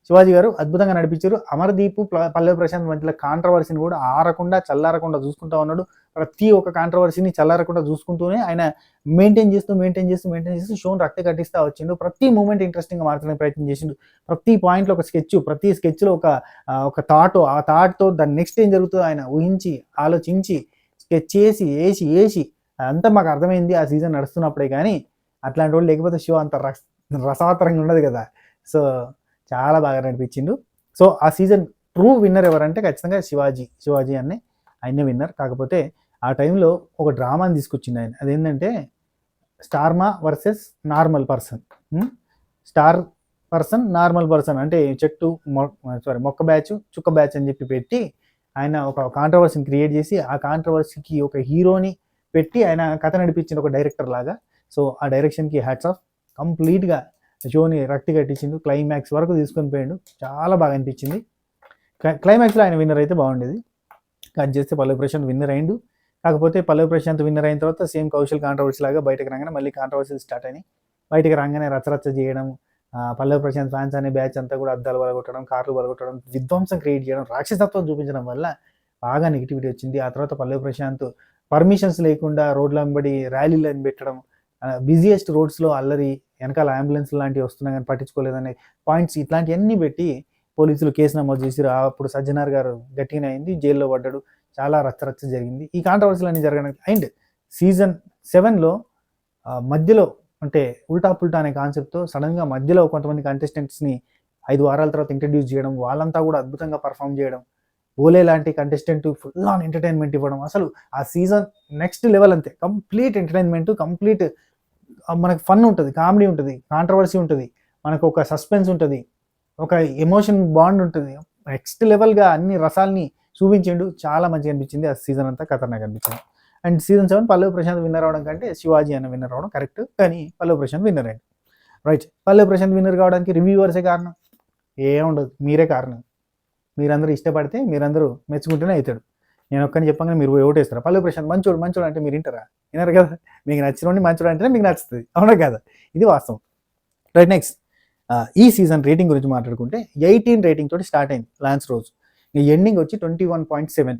శివాజీ గారు అద్భుతంగా నడిపించారు. అమర్దీప్, పల్లవి ప్రశాంత్ మధ్యలో కాంట్రవర్సీని కూడా చల్లారకుండా చూసుకుంటా ఉన్నాడు. ప్రతి ఒక్క కాంట్రవర్సీని చల్లారకుండా చూసుకుంటూనే ఆయన మెయింటైన్ చేస్తూ షోని రక్తి కట్టిస్తూ వచ్చిండు. ప్రతి మూమెంట్ ఇంట్రెస్టింగ్గా మార్చడానికి ప్రయత్నం చేసిండు. ప్రతి పాయింట్లో ఒక ప్రతి స్కెచ్లో ఒక థాట్, ఆ థాట్తో దాని నెక్స్ట్ ఏం జరుగుతుందో ఆయన ఊహించి ఆలోచించి స్కెచ్ వేసి అంతా మాకు అర్థమైంది ఆ సీజన్ నడుస్తున్నప్పుడే. కానీ అట్లాంటి వాళ్ళు లేకపోతే షో అంత రసాతరంగా ఉండదు కదా. సో చాలా బాగా నడిపించిండు. సో ఆ సీజన్ ట్రూ విన్నర్ ఎవరంటే ఖచ్చితంగా శివాజీ అనే ఆయనే విన్నర్. కాకపోతే ఆ టైంలో ఒక డ్రామాని తీసుకొచ్చింది ఆయన. అదేంటంటే Star Maa versus normal person. Star person, normal person అంటే మొక్క బ్యాచ్, చుక్క బ్యాచ్ అని చెప్పి పెట్టి ఆయన ఒక కాంట్రవర్సీని క్రియేట్ చేసి ఆ కాంట్రవర్సీకి ఒక హీరోని పెట్టి ఆయన కథ నడిపించింది ఒక డైరెక్టర్ లాగా. సో ఆ డైరెక్షన్కి హ్యాట్స్ ఆఫ్. కంప్లీట్గా షోని రక్తి కట్టించిండు, క్లైమాక్స్ వరకు తీసుకొని పోయిండు. చాలా బాగా అనిపించింది. క్లైమాక్స్లో ఆయన విన్నర్ అయితే బాగుండేది. కట్ చేస్తే పల్లవి ప్రశాంత్ విన్నర్ అయిండు. కాకపోతే పల్లవి ప్రశాంత్ విన్నర్ అయిన తర్వాత సేమ్ కౌశల్ కాంట్రవర్సీ లాగా బయటకు రాగానే మళ్ళీ కాంట్రవర్సీలు స్టార్ట్ అయినాయి. బయటకు రాగానే రచ్చరచ్చ చేయడం, పల్లవి ప్రశాంత్ ఫ్యాన్స్ అనే బ్యాచ్ అంతా కూడా అద్దాలు వలగొట్టడం, కార్లు వలగొట్టడం, విధ్వంసం క్రియేట్ చేయడం, రాక్షసత్వం చూపించడం వల్ల బాగా నెగిటివిటీ వచ్చింది. ఆ తర్వాత పల్లవి ప్రశాంత్ పర్మిషన్స్ లేకుండా రోడ్ల వెంబడి ర్యాలీలను పెట్టడం, బిజియెస్ట్ రోడ్స్లో అల్లరి, వెనకాల అంబులెన్స్ లాంటివి వస్తున్నాయి కానీ పట్టించుకోలేదనే పాయింట్స్, ఇట్లాంటివన్నీ పెట్టి పోలీసులు కేసు నమోదు చేసిరు. అప్పుడు సజ్జనార్ గారు గట్టిగానే అయింది, జైల్లో పడ్డాడు. చాలా రచ్చరచ్చ జరిగింది. ఈ కాంట్రవర్సీలు అన్నీ జరగడానికి అండ్ సీజన్ 7లో మధ్యలో అంటే ఉల్టా పుల్టా అనే కాన్సెప్ట్తో సడన్గా మధ్యలో కొంతమంది కంటెస్టెంట్స్ని 5 వారాల తర్వాత ఇంట్రడ్యూస్ చేయడం, వాళ్ళంతా కూడా అద్భుతంగా పర్ఫామ్ చేయడం, ఓలే లాంటి కంటెస్టెంట్ ఫుల్ ఆన్ ఎంటర్టైన్మెంట్ ఇవ్వడం. అసలు ఆ సీజన్ నెక్స్ట్ లెవెల్ అంతే. కంప్లీట్ ఎంటర్టైన్మెంట్, కంప్లీట్ మనకు ఫన్ ఉంటుంది, కామెడీ ఉంటుంది, కాంట్రవర్సీ ఉంటుంది, మనకు ఒక సస్పెన్స్ ఉంటుంది, ఒక ఎమోషన్ బాండ్ ఉంటుంది. నెక్స్ట్ లెవెల్గా అన్ని రసాల్ని చూపించిండు. చాలా మంచిగా అనిపించింది. ఆ సీజన్ అంతా ఖతర్నాక్ అనిపించింది. And season 7 Pallavi Prashanth winner అవడం కంటే శివాజీ అన్న విన్నర్ అవడం కరెక్ట్. కానీ పల్లవి ప్రశాంత్ విన్నర్ అయ్యింది. రైట్. పల్లవి ప్రశాంత్ విన్నర్ కావడానికి రివ్యూవర్సే కారణం, ఏముండదు, మీరే కారణం. మీరందరూ ఇష్టపడితే, మీరందరూ మెచ్చుకుంటేనే అవుతాడు. నేను ఒక్కని చెప్పగానే మీరు ఓటేస్తారు. పల్లవి ప్రశాంత్ మంచోడు అంటే మీరు వినరు కదా. మీకు నచ్చినోడిని మంచోడు అంటేనే మీకు నచ్చుతుంది, అవునా కదా? ఇది వాస్తవం. రైట్. నెక్స్ట్ ఈ సీజన్ రేటింగ్ గురించి మాట్లాడుకుంటే 18 రేటింగ్ తోటి స్టార్ట్ అయింది లాన్స్ రోజు. ఎండింగ్ వచ్చి 21.7.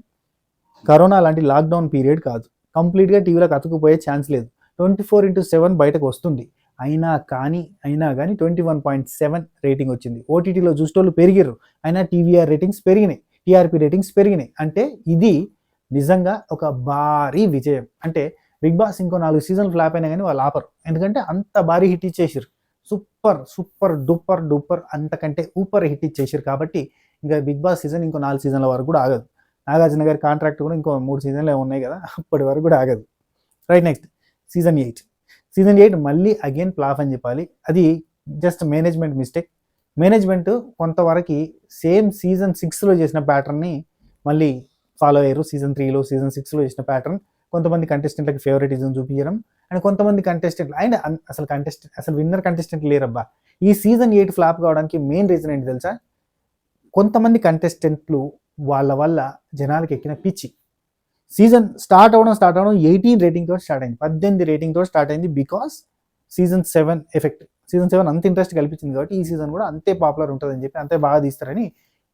కరోనా లాంటి లాక్డౌన్ పీరియడ్ కాదు, కంప్లీట్గా టీవీలోకి అతుకుపోయే ఛాన్స్ లేదు. 24/7 బయటకు వస్తుంది. అయినా కానీ 21.7 రేటింగ్ వచ్చింది. ఓటీటీలో చూసేటోళ్ళు పెరిగారు, అయినా టీవీఆర్ రేటింగ్స్ పెరిగినాయి, టీఆర్పీ రేటింగ్స్ పెరిగినాయి. అంటే ఇది నిజంగా ఒక భారీ విజయం. అంటే బిగ్ బాస్ ఇంకో 4 సీజన్ ఫ్లాప్ అయినా కానీ వాళ్ళు ఆపరు, ఎందుకంటే అంత భారీ హిట్ ఇచ్చేసారు. సూపర్ డూపర్ అంతకంటే ఊపర్ హిట్ ఇచ్చేసారు. కాబట్టి ఇంకా బిగ్ బాస్ సీజన్ ఇంకో 4 సీజన్ల వరకు కూడా ఆగదు. నాగార్జున గారి కాంట్రాక్ట్ కూడా ఇంకో 3 సీజన్లు ఉన్నాయి కదా, అప్పటి వరకు కూడా ఆగదు. రైట్. Next season 8. సీజన్ 8 మళ్ళీ అగైన్ ఫ్లాప్ అని చెప్పాలి. అది జస్ట్ మేనేజ్మెంట్ మిస్టేక్. మేనేజ్మెంట్ కొంతవరకు సేమ్ సీజన్ 6లో చేసిన ప్యాటర్న్ని మళ్ళీ ఫాలో అయ్యారు. సీజన్ 3లో సీజన్ 6లో చేసిన ప్యాటర్న్ కొంతమంది కంటెస్టెంట్లకి ఫేవరెటిజం చూపించడం అండ్ కొంతమంది కంటెస్టెంట్లు అండ్ అసలు విన్నర్ కంటెస్టెంట్ లేరబ్బా. ఈ సీజన్ 8 ఫ్లాప్ కావడానికి మెయిన్ రీజన్ ఏంటి తెలుసా? కొంతమంది కంటెస్టెంట్లు వాళ్ళ వల్ల జనాలకి ఎక్కిన పిచ్చి. సీజన్ స్టార్ట్ అవ్వడం 18 రేటింగ్తో స్టార్ట్ అయింది, 18 రేటింగ్తో స్టార్ట్ అయింది. Because season 7 effect. సీజన్ 7 అంత ఇంట్రెస్ట్ కల్పించింది కాబట్టి ఈ సీజన్ కూడా అంతే పాపులర్ ఉంటుందని చెప్పి అంతే బాగా తీస్తారని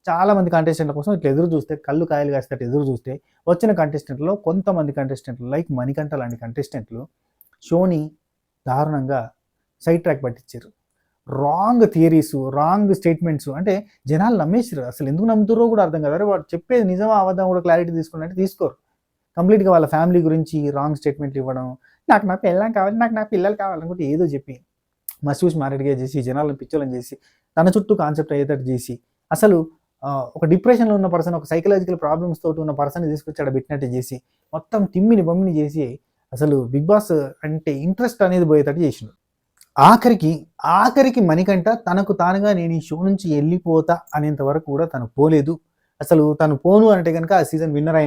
చాలా మంది కంటెస్టెంట్ల కోసం ఇట్లా ఎదురు చూస్తే, కళ్ళు కాయలు కాసేటట్టు ఎదురు చూస్తే వచ్చిన కంటెస్టెంట్లో కొంతమంది కంటెస్టెంట్లు లైక్ మణికంఠ లాంటి కంటెస్టెంట్లు షోని దారుణంగా సైడ్ ట్రాక్ పట్టించారు. రాంగ్ థియరీస్, రాంగ్ స్టేట్మెంట్స్, అంటే జనాలు నమ్మేసారు. అసలు ఎందుకు నమ్ముతారో కూడా అర్థం కదా. వాడు చెప్పేది నిజమా అబద్ధం కూడా క్లారిటీ తీసుకున్నట్టు తీసుకోరు. కంప్లీట్గా వాళ్ళ ఫ్యామిలీ గురించి రాంగ్ స్టేట్మెంట్లు ఇవ్వడం, నాకు నా పిల్లలు కావాలి, నాకు నా పిల్లలు కావాలనుకుంటే ఏదో చెప్పి మసూస్ మారేడుగా చేసి జనాలను పిచ్చోళ్ళని చేసి తన చుట్టూ కాన్సెప్ట్ అయ్యేటట్టు చేసి అసలు ఒక డిప్రెషన్లో ఉన్న పర్సన్, ఒక సైకలాజికల్ ప్రాబ్లమ్స్ తోటి ఉన్న పర్సన్ తీసుకొచ్చి అక్కడ పెట్టినట్టు చేసి మొత్తం తిమ్మిని బొమ్మిని చేసి అసలు బిగ్ బాస్ అంటే ఇంట్రెస్ట్ అనేది పోయేటట్టు చేసిండు. ఆఖరికి మణికంఠ తనకు తానుగా నేను ఈ షో నుంచి వెళ్ళిపోతా అనేంత వరకు కూడా తను పోలేదు. అసలు తను పోను అంటే కనుక ఆ సీజన్ విన్నర్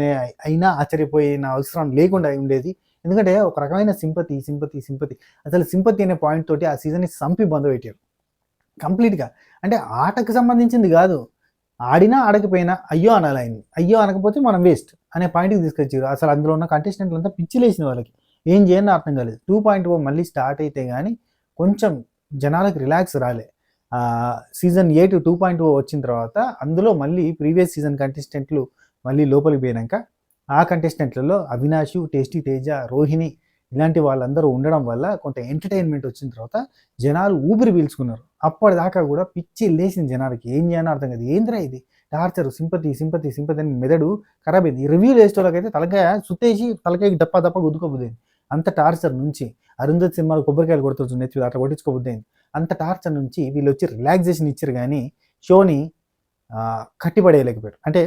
అయినా ఆశ్చర్యపోయిన అవసరం లేకుండా ఉండేది. ఎందుకంటే ఒక రకమైన సింపతి. అసలు సింపతి అనే పాయింట్ తోటి ఆ సీజన్ని సంపి బంద్ పెట్టారు కంప్లీట్గా. అంటే ఆటకు సంబంధించింది కాదు, ఆడినా ఆడకపోయినా అయ్యో అనాలి ఆయన్ని, అయ్యో అనకపోతే మనం వేస్ట్ అనే పాయింట్కి తీసుకొచ్చారు. అసలు అందులో ఉన్న కంటెస్టెంట్లు అంతా పిచ్చిలేసిన వాళ్ళకి ఏం చేయాలని అర్థం కాలేదు. 2.0 మళ్ళీ స్టార్ట్ అయితే కానీ కొంచెం జనాలకు రిలాక్స్ రాలే. సీజన్ 8 2.0 వచ్చిన తర్వాత అందులో మళ్ళీ ప్రీవియస్ సీజన్ కంటెస్టెంట్లు మళ్ళీ లోపలికి పోయినాక ఆ కంటెస్టెంట్లలో అవినాష్, టేస్టీ తేజ, రోహిణి ఇలాంటి వాళ్ళందరూ ఉండడం వల్ల కొంత ఎంటర్టైన్మెంట్ వచ్చిన తర్వాత జనాలు ఊపిరి పీల్చుకున్నారు. అప్పటిదాకా కూడా పిచ్చి లేచిన జనాలకి ఏం చేయాలో అర్థం కాదు. ఏంద్రా ఇది టార్చర్, సింపతి అని మెదడు ఖరాబ్ అయింది. రివ్యూలు వేసేటోళ్ళకైతే తలకాయ సుత్తేసి తలకాయకి దప్ప గుద్దుకోబోద్ది. అంత టార్చర్ నుంచి అరుంధతి సినిమాలు కొబ్బరికాయలు కొడుతుంది నెత్తి అట్లా కొట్టించుకోబోద్ది. అంత టార్చర్ నుంచి వీళ్ళు వచ్చి రిలాక్సేషన్ ఇచ్చారు కానీ షోని కట్టిపడేయలేకపోయారు. అంటే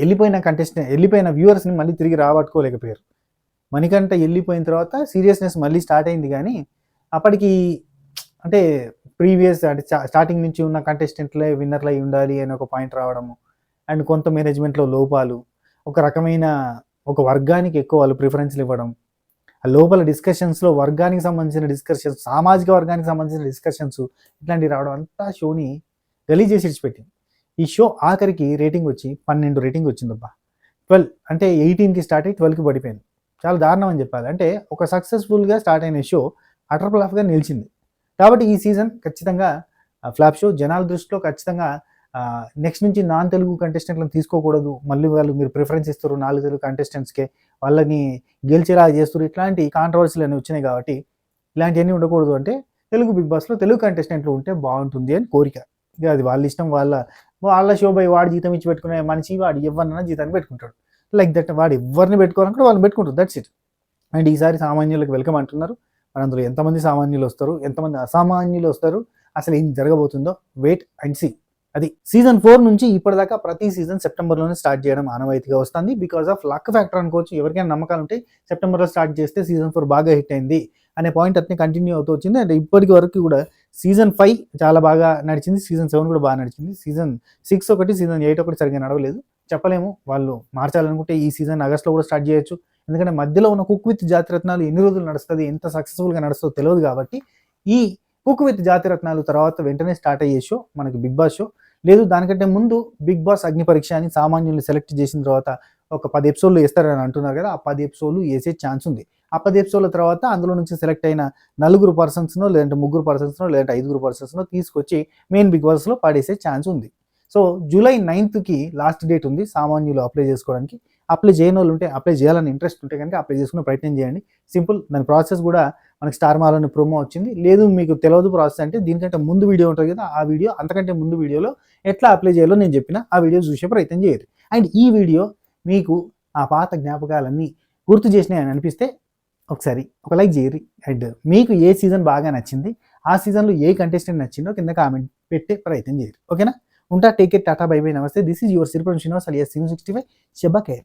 వెళ్ళిపోయిన వ్యూవర్స్ని మళ్ళీ తిరిగి రాబట్టుకోలేకపోయారు. మణికంఠ వెళ్ళిపోయిన తర్వాత సీరియస్నెస్ మళ్ళీ స్టార్ట్ అయింది కానీ అప్పటికి అంటే ప్రీవియస్ అంటే స్టార్టింగ్ నుంచి ఉన్న కంటెస్టెంట్లే విన్నర్లు అయి ఉండాలి అని ఒక పాయింట్ రావడము అండ్ కొంత మేనేజ్మెంట్లో లోపాలు, ఒక రకమైన ఒక వర్గానికి ఎక్కువ వాళ్ళు ప్రిఫరెన్స్లు ఇవ్వడం, ఆ లోపల డిస్కషన్స్లో వర్గానికి సంబంధించిన డిస్కషన్స్, సామాజిక వర్గానికి సంబంధించిన డిస్కషన్స్ ఇట్లాంటివి రావడం అంతా షోని గలీజ్ చేసి ఇచ్చిపెట్టింది. ఈ షో ఆఖరికి రేటింగ్ వచ్చి 12 రేటింగ్ వచ్చిందబ్బా. 12 అంటే 18కి స్టార్ట్ అయ్యి 12కి పడిపోయింది. చాలా దారుణం అని చెప్పాలి. అంటే ఒక సక్సెస్ఫుల్గా స్టార్ట్ అయిన షో అటర్ ఫ్లాప్గా నిలిచింది. కాబట్టి ఈ సీజన్ ఖచ్చితంగా ఫ్లాప్ షో. జనాల దృష్టిలో ఖచ్చితంగా నెక్స్ట్ నుంచి నాన్ తెలుగు కంటెస్టెంట్లను తీసుకోకూడదు, మళ్ళీ వాళ్ళు మీరు ప్రిఫరెన్స్ ఇస్తారు 4 తెలుగు కంటెస్టెంట్స్కే, వాళ్ళని గెలిచేలా చేస్తారు, ఇట్లాంటి కాంట్రవర్సీలు అనేవి వచ్చినాయి. కాబట్టి ఇలాంటివన్నీ ఉండకూడదు. అంటే తెలుగు బిగ్ బాస్లో తెలుగు కంటెస్టెంట్లు ఉంటే బాగుంటుంది అని కోరిక. ఇక అది వాళ్ళ ఇష్టం. వాళ్ళ షో బై వాడు జీతం ఇచ్చి పెట్టుకునే మనిషి వాడు ఎవరినైనా జీతాన్ని పెట్టుకుంటాడు. లైక్ దట్ వాడు ఎవరిని పెట్టుకోవాలనుకుంటే వాళ్ళని పెట్టుకుంటారు. That's it. అండ్ ఈసారి సామాన్యులకు వెల్కమ్ అంటున్నారు. మరి అందులో ఎంతమంది సామాన్యులు వస్తారు, ఎంతమంది అసామాన్యులు వస్తారు, అసలు ఏం జరగబోతుందో వెయిట్ అండ్ సీ. అది సీజన్ 4 నుంచి ఇప్పటిదాకా ప్రతి సీజన్ సెప్టెంబర్లోనే స్టార్ట్ చేయడం ఆనవాయితీగా వస్తుంది. బికాస్ ఆఫ్ లక్ ఫ్యాక్టర్ అనుకోవచ్చు. ఎవరికైనా నమ్మకాలు ఉంటే సెప్టెంబర్లో స్టార్ట్ చేస్తే సీజన్ 4 బాగా హిట్ అయింది అనే పాయింట్ అట్నే కంటిన్యూ అవుతూ వచ్చింది. అండ్ ఇప్పటికి వరకు కూడా సీజన్ 5 చాలా బాగా నడిచింది, సీజన్ 7 కూడా బాగా నడిచింది. సీజన్ 6 ఒకటి, సీజన్ 8 ఒకటి సరిగ్గా నడవలేదు. చెప్పలేము, వాళ్ళు మార్చాలనుకుంటే ఈ సీజన్ ఆగస్ట్లో కూడా స్టార్ట్ చేయొచ్చు. ఎందుకంటే మధ్యలో ఉన్న కుక్ విత్ జాతిరత్నాలు ఎన్ని రోజులు నడుస్తుంది, ఎంత సక్సెస్ఫుల్గా నడుస్తుందో తెలియదు. కాబట్టి ఈ కుక్ విత్ జాతిరత్నాలు తర్వాత వెంటనే స్టార్ట్ అయ్యే షో మనకి బిగ్ బాస్ షో. లేదు దానికంటే ముందు బిగ్ బాస్ అగ్ని పరీక్ష అని సామాన్యులు సెలెక్ట్ చేసిన తర్వాత ఒక 10 ఎపిసోడ్లు వేస్తారని అంటున్నారు కదా, ఆ 10 ఎపిసోడ్లు వేసే ఛాన్స్ ఉంది. ఆ 10 ఎపిసోడ్ల తర్వాత అందులో నుంచి సెలెక్ట్ అయిన 4 పర్సన్స్నో లేదంటే 3 పర్సన్స్నో లేదంటే 5 పర్సన్స్నో తీసుకొచ్చి మెయిన్ బిగ్ బాస్లో పాడేసే ఛాన్స్ ఉంది. సో జూలై 9కి లాస్ట్ డేట్ ఉంది సామాన్యులు అప్లై చేసుకోవడానికి. అప్లై చేయని వాళ్ళు ఉంటే, అప్లై చేయాలని ఇంట్రెస్ట్ ఉంటే కనుక అప్లై చేసుకునే ప్రయత్నం చేయండి. సింపుల్. దాని ప్రాసెస్ కూడా మనకి స్టార్ మాలోని ప్రోమో వచ్చింది. లేదు మీకు తెలియదు ప్రాసెస్ అంటే దీనికంటే ముందు వీడియో ఉంటుంది కదా, ఆ వీడియో అంతకంటే ముందు వీడియోలో ఎట్లా అప్లై చేయాలో నేను చెప్పిన ఆ వీడియో చూసే ప్రయత్నం చేయరు. అండ్ ఈ వీడియో మీకు ఆ పాత జ్ఞాపకాలన్నీ గుర్తు చేసినాయి అని అనిపిస్తే ఒకసారి ఒక లైక్ చేయరు. అండ్ మీకు ఏ సీజన్ బాగా నచ్చింది, ఆ సీజన్లో ఏ కంటెస్టెంట్ నచ్చిందో కింద కామెంట్ పెట్టే ప్రయత్నం చేయరు. ఓకేనా? ఉంటా. Take care. Tata. Bye bye. నమస్తే. This is your Siripuram Srinivas alias Sinu65. శుభ కేర్.